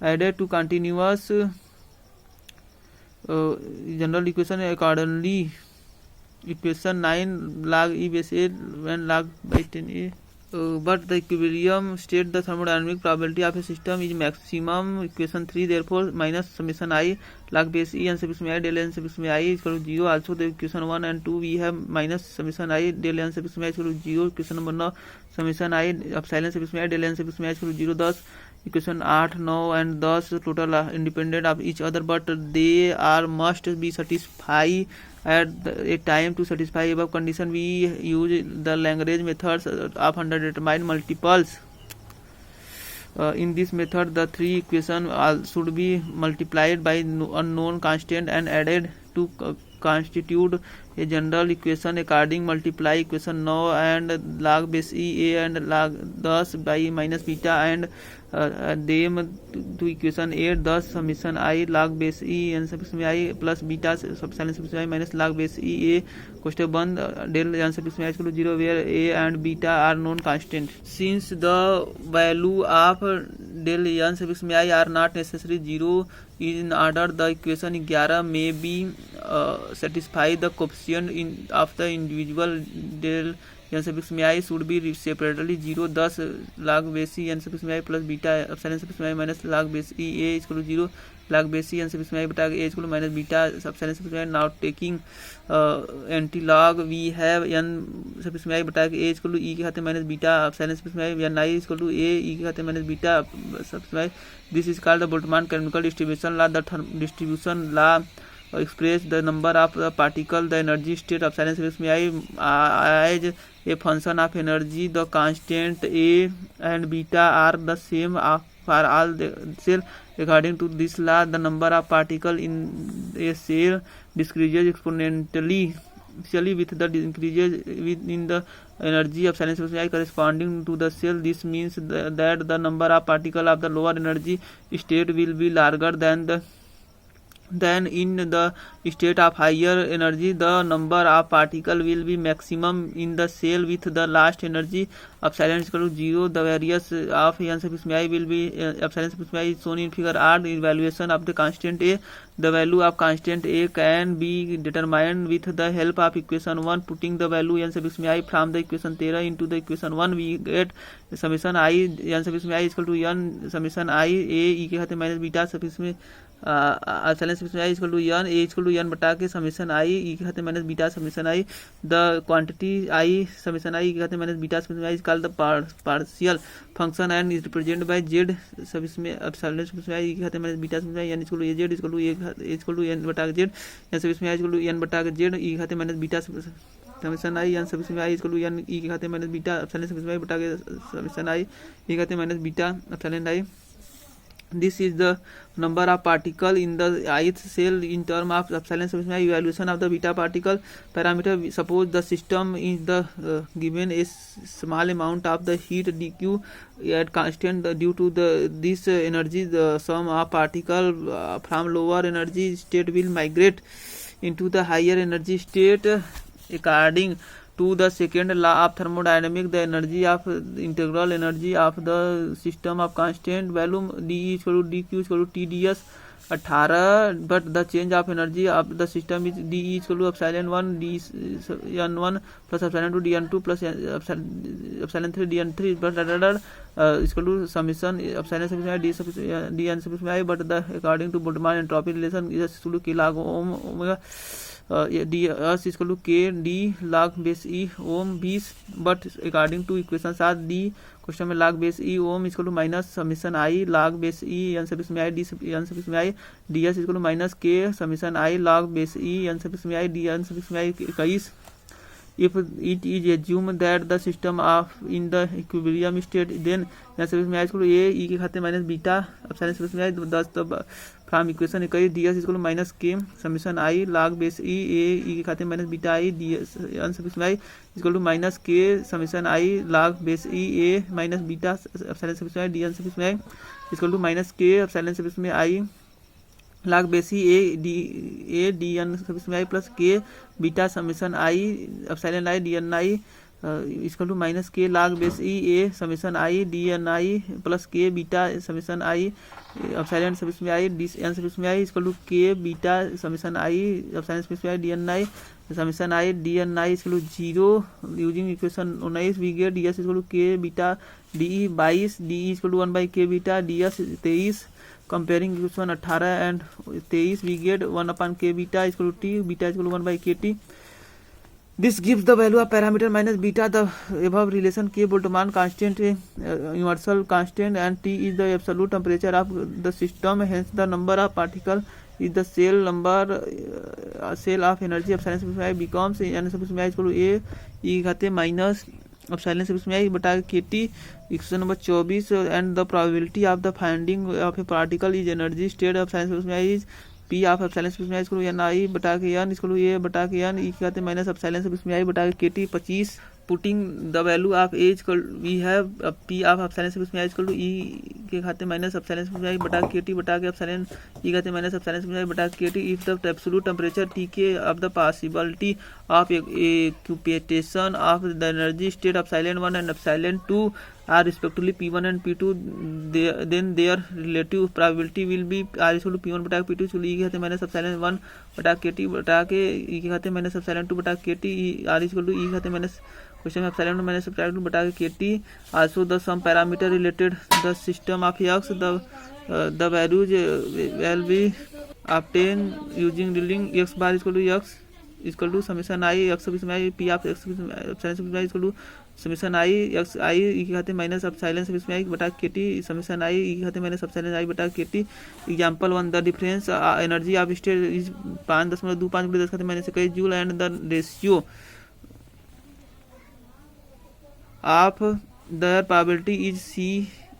added to continuous general equation. Accordingly equation 9 log e base a when log by 10a. But the equilibrium state the thermodynamic probability of a system is maximum. Equation 3 therefore minus summation I log base e n suffix में i del n suffix में i is equal to 0. Also the equation 1 and 2 we have minus summation I del n suffix में i is equal to 0. Equation number 9 summation I epsilon suffix में i del n suffix में i is equal to 0. Thus equation 8, 9 and 10 total are independent of each other, but they are must be satisfied at a time. To satisfy above condition we use the Lagrange methods of determine multiples. In this method the three equations should be multiplied by unknown constant and added to constitute a general equation. According multiply equation 9 and log base e a and log 10 by minus beta and them to equation 8. Thus summation I log base e n suffix में i plus beta epsilon suffix में i minus log base e a question 1 del n suffix में i equal to 0 where a and beta are known constant. Since the value of del n suffix में i are not necessarily 0 in order, the equation 11 may be satisfy the coefficient of the individual del n suffix में I should be separately 0 10 log base e n suffix में I plus beta epsilon suffix में I minus log base e a is equal to 0 log base e n suffix में I बटा a is equal to minus beta epsilon suffix में I. Now taking anti log we have n suffix में I बटा a is equal to e के खाते minus beta epsilon suffix में I n I is equal to a e के खाते minus beta suffix में I. This is called the Boltzmann canonical distribution law. The distribution law express the number of the particle, the energy state of epsilon suffix में I as a function of energy. The constant a and beta are the same for all the cell. According to this law, the number of particles in a cell decreases exponentially with the increases in the energy of epsilon suffix में I corresponding to the cell. This means that the number of particles of the lower energy state will be larger than in the state of higher energy. The number of particles will be maximum in the cell with the last energy epsilon is equal to 0. The values of n suffix में I will be epsilon suffix में I is shown in figure R. The evaluation of the constant a. The value of constant a can be determined with the help of equation 1. Putting the value n suffix में I from the equation 13 into the equation 1, we get summation I n suffix में I is equal to n summation I a e के खाते minus beta suffix में epsilon suffix में I is equal to n a is equal to n बटा के summation I e के खाते minus beta summation I. The quantity I summation I e के खाते minus beta summation I is called the partial function and is represented by z suffix में epsilon suffix में I e के खाते minus beta suffix में n is equal to a z is equal to n बटा के z n suffix में I is equal to n बटा के z e के खाते minus beta summation I n suffix में I is equal to n e के खाते minus beta epsilon suffix में I बटा के summation I e के खाते minus beta epsilon I. This is the number of particle in the ith cell in term of epsilon suffix में evaluation of the beta particle parameter. Suppose the system is the given a small amount of the heat dq at constant due to this energy. The sum of particle from lower energy state will migrate into the higher energy state. According to the second law of thermodynamics, the energy of integral energy of the system of constant volume d is equal to dq is equal to tds 18, but the change of energy of the system is d is equal to epsilon 1 dn1 plus epsilon 2 dn2 plus epsilon 3 dn3 but is equal to summation epsilon suffix में d suffix dn suffix में I. But the according to Boltzmann entropy relation is equal to k log omega d s is equal to k d log base e ohm 20. But according to equation 7 d question में log base e ohm is equal to minus summation I log base e n suffix में I d n suffix में I ds is equal to minus k summation I log base e n suffix में I d n suffix में I 21. If it is assumed that the system of in the equilibrium state, then n suffix में I is equal to a e के खाते minus beta epsilon suffix में I 10. तब from equation 21 ds is equal to minus k summation I log base e a e के खाते minus beta I ds n suffix में I is equal to minus k summation I log base e a minus beta epsilon suffix में I d n suffix में I is equal to minus k epsilon suffix में I log base e a d n suffix में I plus k beta summation I epsilon I d n I is equal to minus k log base e a summation I d n I plus k beta summation I epsilon suffix में I d n suffix में I is equal to k beta summation I epsilon suffix में I d n I summation I d n I is equal to 0. Using equation 19 we get ds is equal to k beta de 22 de is equal to 1 by k beta ds 23. Comparing equation 18 and 23 we get 1 upon k beta is equal to t, beta is equal to 1 by kt. This gives the value of parameter minus beta. The above relation k Boltzmann constant, universal constant, and t is the absolute temperature of the system. Hence the number of particles is the cell number cell of energy epsilon suffix में I becomes n suffix में I is equal to a e खाते minus epsilon suffix में I बटा kt. Equation number 24 and the probability of the finding of a particle is energy state of epsilon suffix में I is p of epsilon suffix में I is equal to n I बटा के n is equal to a बटा के n e खाते minus epsilon suffix में I बटा के kt 25. Putting the value of as we have P of epsilon इसमें इक्वल टू ई के खाते माइनस एप्सिलॉन इसमें बटा के टी बटा के एप्सिलॉन ई खाते माइनस एप्सिलॉन इसमें बटा के T if the absolute temperature T K of the possibility of occupation of the energy state epsilon 1 and epsilon 2 are respectively P1 and P2, then their relative probability will be R equal to P1 बटा P2 e के खाते minus epsilon 1 बटा के T बटा के ई के खाते minus epsilon 2 बटा के T R equal to E के खाते माइनस क्वेश्चन में एप्सिलॉन 1 माइनस एप्सिलॉन 2 बटा के T also the sum parameter related the system of X the values will be obtain using drilling X bar equal to summation I X में I P of X epsilon equal to summation I X I E के खाते minus epsilon में आई बटा के T summation आई E के खाते minus epsilon I बटा के T. Example 1 the difference energy of state is 5.25 10 खाते minus 21 joule and the ratio of the probability is C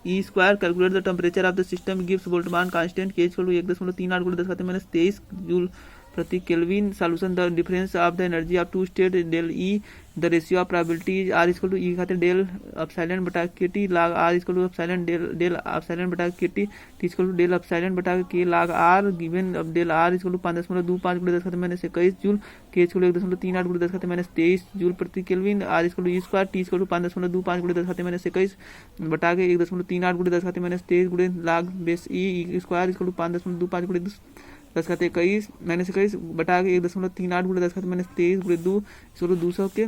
E square. Calculate the temperature of the system gives Boltzmann constant K equal to 1.38 10 खाते minus 23 joule प्रति kelvin. Solution the difference of the energy of two state del E the ratio of probability R equal to E खाते del epsilon बटा के T log R equal to epsilon del epsilon बटा के T equal to del epsilon बटा के log R given अब del R equal to 5.25 10 खाते minus 21 joule K equal to 1.38 10 खाते माइनस 23 जूल प्रति kelvin. R equal to E square T equal to 5.25 10 खाते minus 21 बटा के 1.38 10 खाते minus 23 log base E square equal to 5.25 10 खाते 21 minus 21 बटा के 1.38 10 खाते माइनस 23 2 इसको 200 के।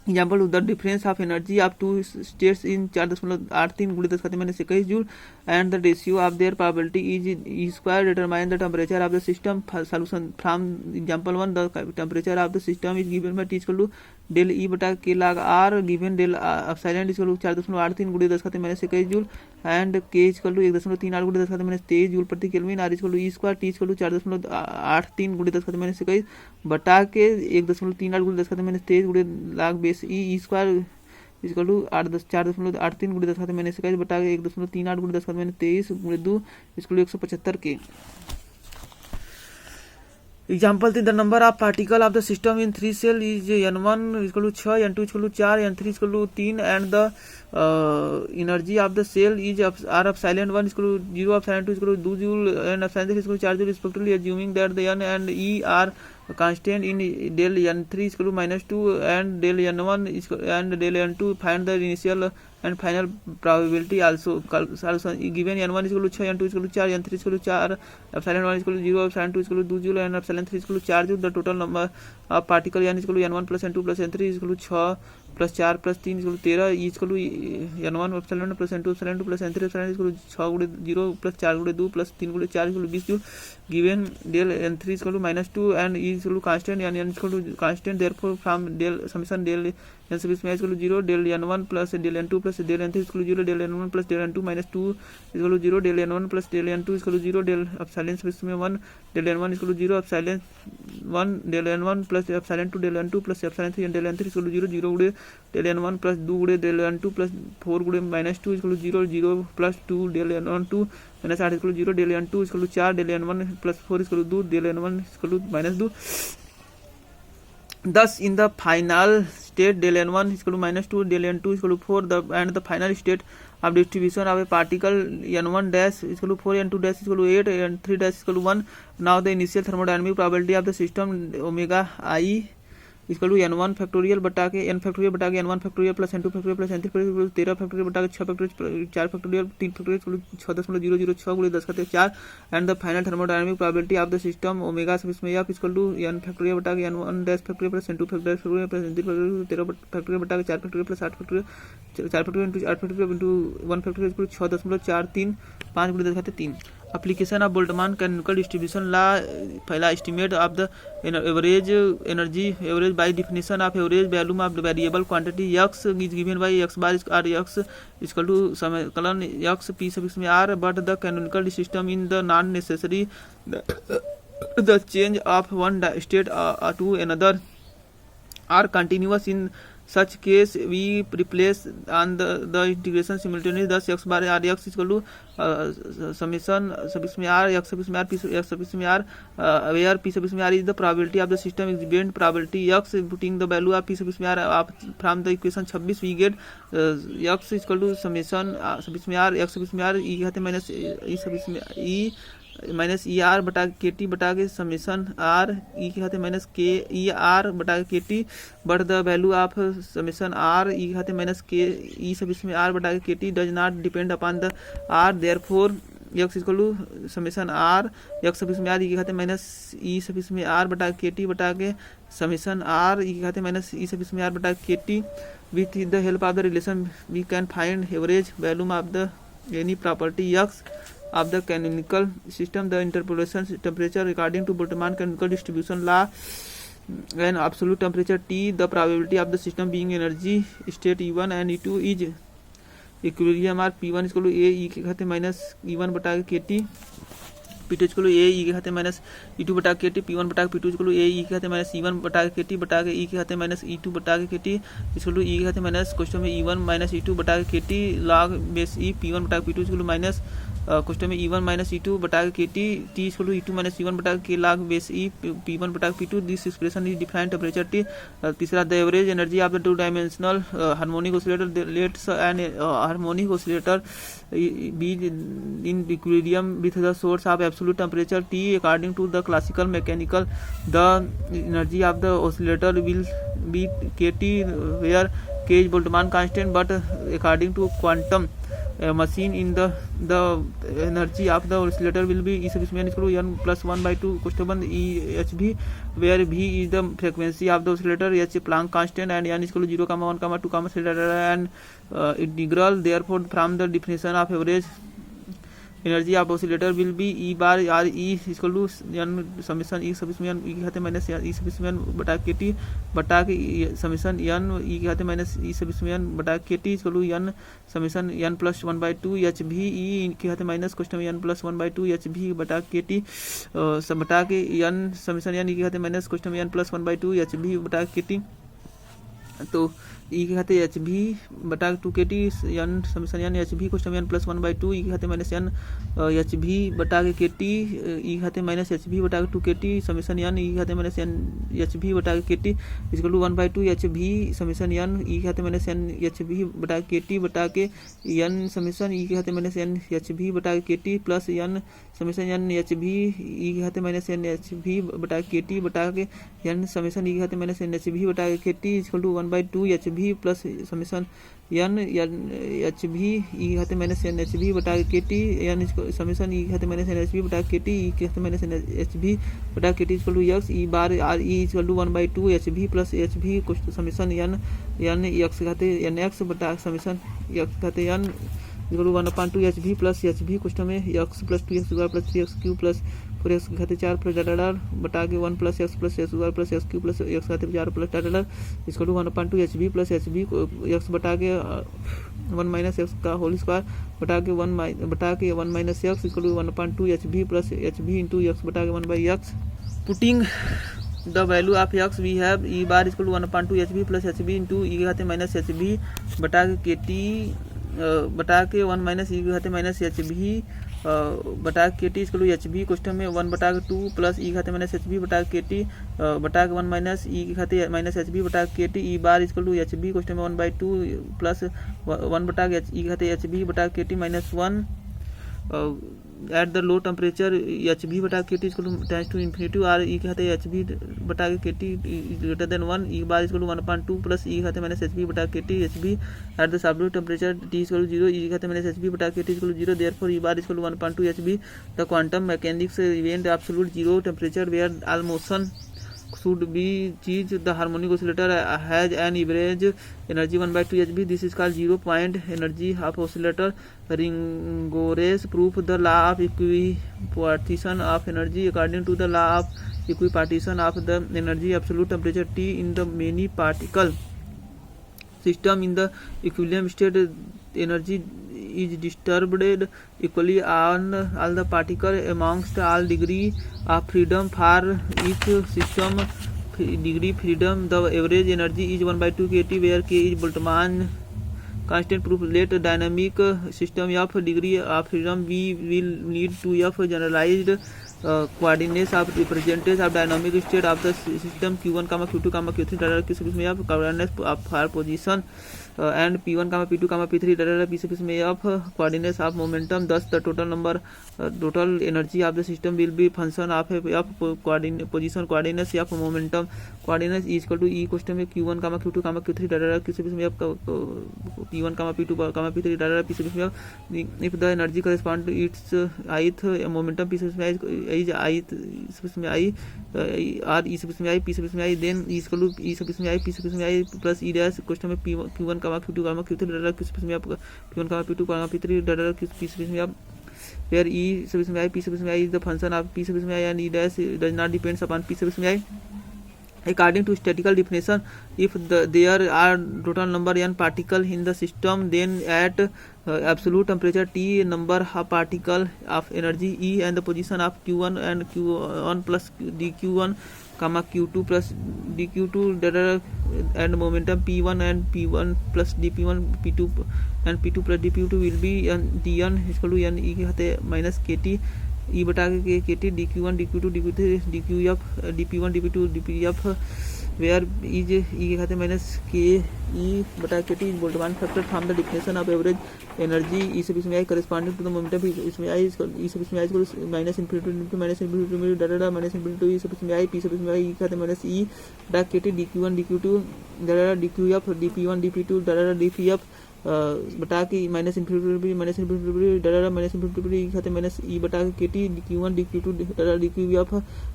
Example the difference of energy of two states in 4.83 10 खाते minus 21 joule and the ratio of their probability is E square determine the temperature of the system. Solution from example 1 the temperature of the system is given by T equal to del E बटा के log R given del epsilon equal to 4.83 10 खाते minus 21 joule and K equal to 1.38 10 खाते minus 23 joule प्रति kelvin. R equal to E square T equal to 4.83 10 खाते minus 21 बटा के 1.38 10 खाते minus 23 log base E square equal to 4.83 10 खाते minus 21 बटा के 1.38 10 खाते माइनस 23 2 इक्वल टू 175 के। Example 3 the number of particle of the system in 3 cell is n1 equal to 6 n2 equal to 4 n3 equal to 3 and the energy of the cell is r epsilon 1 equal to 0 epsilon 2 equal to 2 joule and epsilon 3 equal to 4 joule respectively, assuming that the n and e are constant in del n3 equal to minus 2 and del n1 and del n2. Find the initial and final probability also given n1 is equal to 6 n2 is equal to 4 n3 is equal to 4 epsilon 1 is equal to 0 epsilon 2 is equal to 2 joule and epsilon 3 is equal to 4 joule. The total number of particle n is equal to n1 plus n2 plus n3 is equal to 6 plus 4 plus 3 equal 13 E equal to n1 epsilon plus n2 epsilon 2 plus n3 epsilon equal 6 गुणे 0 plus 4 गुणे 2 plus 3 गुणे 4 equal 20 joule given del n3 equal to -2 and E equal to constant n equal to constant therefore from del summation del n service में equal to 0 del n1 plus del n2 plus del n3 equal to 0 del n1 plus del n2 -2 equal to 0 del n1 plus del n2 equal to 0 del epsilon service में 1 del n1 equal to 0 epsilon 1 del n1 plus epsilon 2 del n2 plus epsilon 3 del n3 equal to 0 0 गुणे del n1 plus 2 गुणे del n2 plus 4 गुणे -2 equal to 0 0 plus 2 del n1 2 -8 equal to 0 del n2 equal to 4 del n1 plus 4 equal to 2 del n1 equal to -2। Thus, in the final state, del n1 is equal to -2, del n2 is equal to 4, and the final state of distribution of a particle n1 dash is equal to 4, n2 dash is equal to 8, and 3 dash is equal to 1. Now, the initial thermodynamic probability of the system omega I is equal to n1 factorial बटा के n factorial बटा K n1 factorial plus n2 factorial plus n3 factorial 13 factorial बटा के 6 factorial 4 factorial 3 factorial 6.006 गुणे 10 खाते 4 and the final thermodynamic probability of the system omega इसमें f is equal to n factorial बटा K n1 dash factorial plus n2 factorial plus n3 factorial 13 factorial बटा के 4 factorial plus 8 factorial 4 factorial into 8 factorial into 1 factorial is equal to 6.43 5 गुणे 10 खाते 3। Application of Boltzmann canonical distribution law. पहला estimate of the average energy average by definition of average value of the variable quantity x is given by x bar or x is equal to समीकरण x p suffix में r, but the canonical system in the non necessary the change of one state to another are continuous in such case we replace on the integration simultaneously. Thus x bar r x is equal to summation sub x में r x sub x में r p sub x में r where p sub x में r is the probability of the system exhibit probability x. Putting the value of p sub x में r from the equation 26 we get x is equal to summation sub x में r x sub x में r e के खाते minus e sub x में e minus E R बटा के T बटा के समेशन आर ई के खाते माइनस के ई आर बटा के T but the value of summation R E के खाते माइनस के ई सब इसमें आर बटा के T does not depend upon the R therefore X equal to summation R X sub इसमें आर ई के खाते माइनस ई सब इसमें आर बटा के टी बटा के समेशन आर ई के खाते माइनस ई सब इसमें आर बटा के T with the help of the relation we can find average value of the any property X of the canonical system. The interpolation temperature according to Boltzmann canonical distribution law and absolute temperature T, the probability of the system being energy state E1 and E2 is equilibrium or P1 is equal to A E के खाते minus E1 बटा के KT P2 equal ए ई के खाते minus E2 बटा के T P1 बटा K P2 equal ए ई के खाते माइनस E1 बटा के टी बटा के ई के खाते माइनस E2 बटा के टी इक्वल टू ई के खाते माइनस क्वेश्चन में E1 माइनस E2 बटा के टी लॉग बेस ई P1 बटा K P2 equal minus question में E1 माइनस E2 बटा के T T equal to E2 minus E1 बटा के लॉग बेस ई P1 बटा K P2 this expression is defined temperature T. तीसरा the average energy of the two dimensional harmonic oscillator let's an harmonic oscillator be in equilibrium with the source of absolute temperature T according to the classical mechanical the energy of the oscillator will be kT where k is Boltzmann constant but according to quantum machine in the energy of the oscillator will be E sub n equal to n plus 1 by 2 question 1 E h v where v is the frequency of the oscillator h Planck constant and n is equal to 0 1 2 and integral. Therefore from the definition of average energy of oscillator will be E bar r E is equal to n summation E sub n e के खाते minus E sub n बटा के T बटा के summation n e के खाते minus E sub n बटा के T equal to n summation n plus 1 by 2 H भी ई के खाते माइनस क्वेश्चन में n प्लस 1 बाई 2 एच भी बटा के टी सब बटा के n समेशन n e के खाते माइनस क्वेश्चन में n प्लस 1 बाई 2 एच भी बटा के टी तो ई के खाते एच भी बटा 2 K T N summation N H भी question N plus 1 by 2 E के खाते माइनस एन एच भी बटा के टी ई के खाते माइनस एच भी बटा के 2 K T summation N E के खाते माइनस एन एच भी बटा के T equal to 1 by 2 H भी समेशन एन ई के खाते माइनस एन एच भी बटा के टी बटा के एन समेशन ई के खाते माइनस एन एच भी बटा के T plus N summation N H भी ई के खाते माइनस एन एच भी बटा के टी बटा के एन समेशन ई के खाते माइनस एन एच भी बटा के T equal to 1 by 2 H भी प्लस समेशन एन एच भी ई के खाते माइनस एन एच भी बटा के टी एन समेशन ई के खाते माइनस एन एच भी बटा के टी ई के खाते माइनस एन एच भी बटा के T equal to X E bar R E equal to 1 by 2 H भी प्लस एच भी समेशन एन एक्स खाते एन एक्स बटा समेशन एक्स खाते एन इक्वल टू 1/2 एच भी प्लस एच भी क्वेश्चन में X plus 2x square plus 3x cube plus 4x के खाते 4 प्लस डाटा बटा K 1 plus X square plus X cube plus X खाते 4 plus data इसको to 1/2 H भी plus H भी एक्स बटा के 1 माइनस एक्स का होल स्क्वायर बटा K 1 minus X equal to 1/2 H भी प्लस एच भी इंटू एक्स बटा K 1 by X. Putting the value of x we have e bar is equal to 1/2 hb plus hb into e के खाते minus hb बटा के kt बटा K 1 minus ई के खाते माइनस एच भी बटा के टी इसको एच भी क्वेश्चन में 1 बटा के 2 प्लस ई खाते माइनस एच भी बटा के टी बटा के 1 माइनस ई के खाते माइनस एच भी बटा के टी ई बार इसको टू एच भी क्वेश्चन में 1 बाई 2 प्लस 1 बटा के ई के खाते एच भी बटा के T minus 1 at the low temperature H भी बटा के टी इसको tends to infinity R E के खाते एच भी बटा के T greater than 1 E bar इसको 1/2 प्लस ई खाते माइनस एच भी बटा के टी एच भी at the absolute temperature T इसको 0 ई खाते माइनस एच भी बटा के टी इसको 0 देयरफॉर ई बार इसको 1/2 एच भी the quantum mechanics event absolute 0 temperature where all motion should be cheese the harmonic oscillator has an average energy 1/2 hb. This is called 0 point energy of oscillator. Ringor's proof the law of equipartition of energy. According to the law of equipartition of the energy absolute temperature T in the many particle system in the equilibrium state energy is distributed equally on all the particles amongst all degree of freedom for each system degree freedom, the average energy is 1/2 kT, where K is Boltzmann constant. Proof let dynamic system of degree of freedom we will need to f generalized coordinates of representatives of dynamic state of the system q1, q2, q3 data किस में of coordinates for position and p1, p2, p3 data किस में of coordinates of momentum. Thus the total energy of the system will be function of position coordinates of momentum coordinates is equal to e question में q1, q2, q3 data किस में of p1, p2, p3 data किस में if the energy correspond to its ith momentum p में is ith में I r e में I p में I, then is equal to e में I p में I plus e dash question में p1, q2, q3 data किस में आप p1, p2, p3 data किस में आप where e में I p में I is the function of p में I and e dash does not depends upon p में I. According to statistical definition, if there are total number n particle in the system, then at absolute temperature T, number of particle of energy E and the position of Q1 and Q1 plus dQ1, Q2 plus dQ2 data and momentum P1 and P1 plus dP1, P2 and P2 plus dP2 will be dN is equal to n e minus KT ई बटा के KT dQ1, dQ2, dQ3, dQf, dP1, dP2, dPf where is e खाते minus के E बटा KT is Boltzmann factor from the definition of average energy E sub इसमें I corresponding to the momentum इसमें I E sub इसमें I को minus infinity minus infinity डाटा minus infinity E sub इसमें I P sub इसमें आई खाते minus E बटा KT dQ1, dQ2 डाटा dQf, dP1, dP2 डाटा dPf बटा के माइनस इनफिनिटी डाटा माइनस इनफिनिटी खाते माइनस ई बटा के KT dQ1, dQ2 डाटा dQf,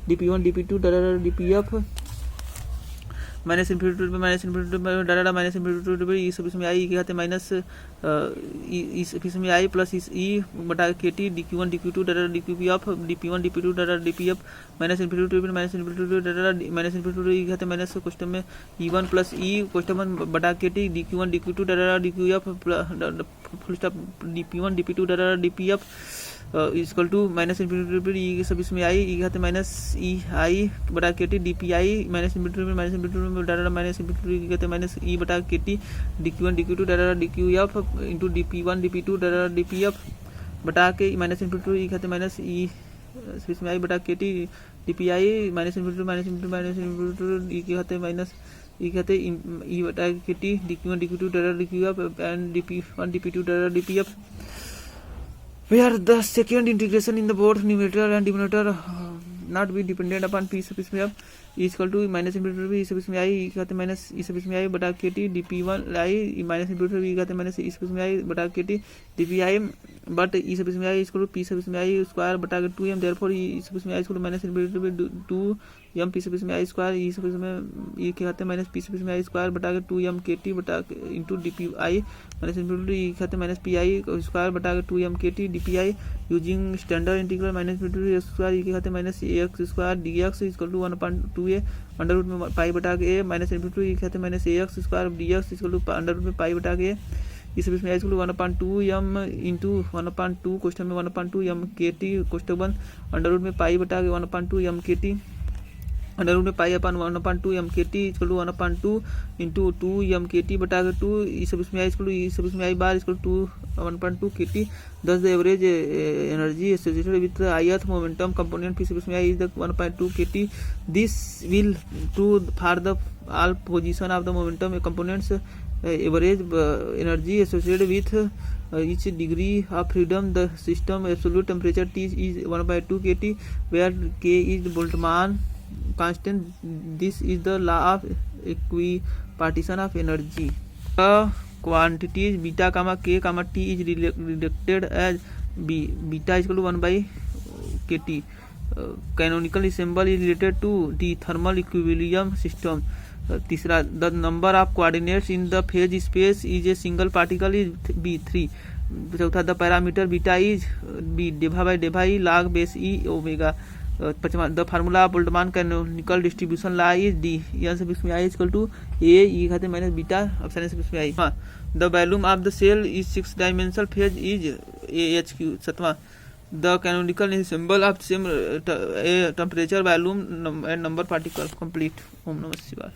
dP1, dP2 डाटा dPf माइनस इनफिनिटी डाटा माइनस इनफिनिटी ई सब इसमें आई के खाते माइनस इसमें आई प्लस इस ई बटा KT dQ1, dQ2 डाटा dQf, dP1, dP2 डाटा dPf माइनस इनफिनिटी डाटा माइनस इनफिनिटी ई खाते माइनस क्वेश्चन में E1 प्लस ई क्वेश्चन बटा KT dQ1, dQ2 डाटा dQf full stop dP1, dP2 डाटा dPf equal to minus infinity E sub इसमें I ई खाते minus ई आई बटा KT dPi माइनस इनफिनिटी डाटा माइनस इनफिनिटी कहते माइनस ई बटा KT dQ1, dQ2 डाटा dQf इंटू dP1, dP2 डाटा dPf बटा के माइनस इनफिनिटी ई खाते माइनस ई सब इसमें आई बटा KT dPi माइनस इनफिनिटी ई के खाते माइनस ई कहते ई बटा KT dQ1, dQ2 डाटा dQf एंड dP1, dP2 डाटा dPf where the second integration in the both numerator and denominator not be dependent upon p सब इसमें अब is equal to minus infinity सब इसमें आई ई कहते माइनस ई सब इसमें आई बटा KT dP1 आई माइनस इनफिनिटी कहते माइनस ई सब इसमें आई बटा KT dPi but E sub इसमें I equal to P sub इसमें आई स्क्वायर बटा के 2m देयरफॉर ई सब इसमें I equal to minus infinity 2m P sub इसमें आई स्क्वायर ई सब इसमें ई कहते माइनस पी सब इसमें आई स्क्वायर बटा के 2m KT बटा into dPi minus infinity E कहते माइनस PI स्क्वायर बटा के 2m KT dPi using standard integral minus infinity square E कहते minus ax square dx equal to 1/2a under root में pi बटा के माइनस इनफिनिटी ई कहते minus ax square dx equal to under root में pi बटा के इस इसमें I equal to 1/2m into 1/2 question में 1/2m KT क्वेश्चन बन अंडर रूट में पाई बटा K 1/2m KT under root में pi upon 1/2m KT equal to 1/2 into 2m KT बटा के 2 इस सब इसमें आई इक्वल टू इस सब इसमें आई बार equal to 1/2 KT thus the average energy associated with the ith momentum component इस सब इसमें आई is the 1/2 KT. This will true for the all position of the momentum components average energy associated with each degree of freedom the system absolute temperature T is 1/2 KT where K is Boltzmann constant. This is the law of equipartition of energy. The quantities beta k t is directed as b beta is equal to 1/KT. Canonical symbol is related to the thermal equilibrium system. तीसरा the number of coordinates in the phase space is a single particle is b3. चौथा the parameter beta is b डेभा E log base E omega. पांचवा the formula of Boltzmann canonical distribution law is D यहाँ से इसमें I equal to ए ई खाते minus beta option से इसमें I. हाँ the volume of the cell is 6 dimensional phase is AHQ. सातवां The canonical is symbol of same temperature, volume, and number particle. Complete. Om Namah Shivaya.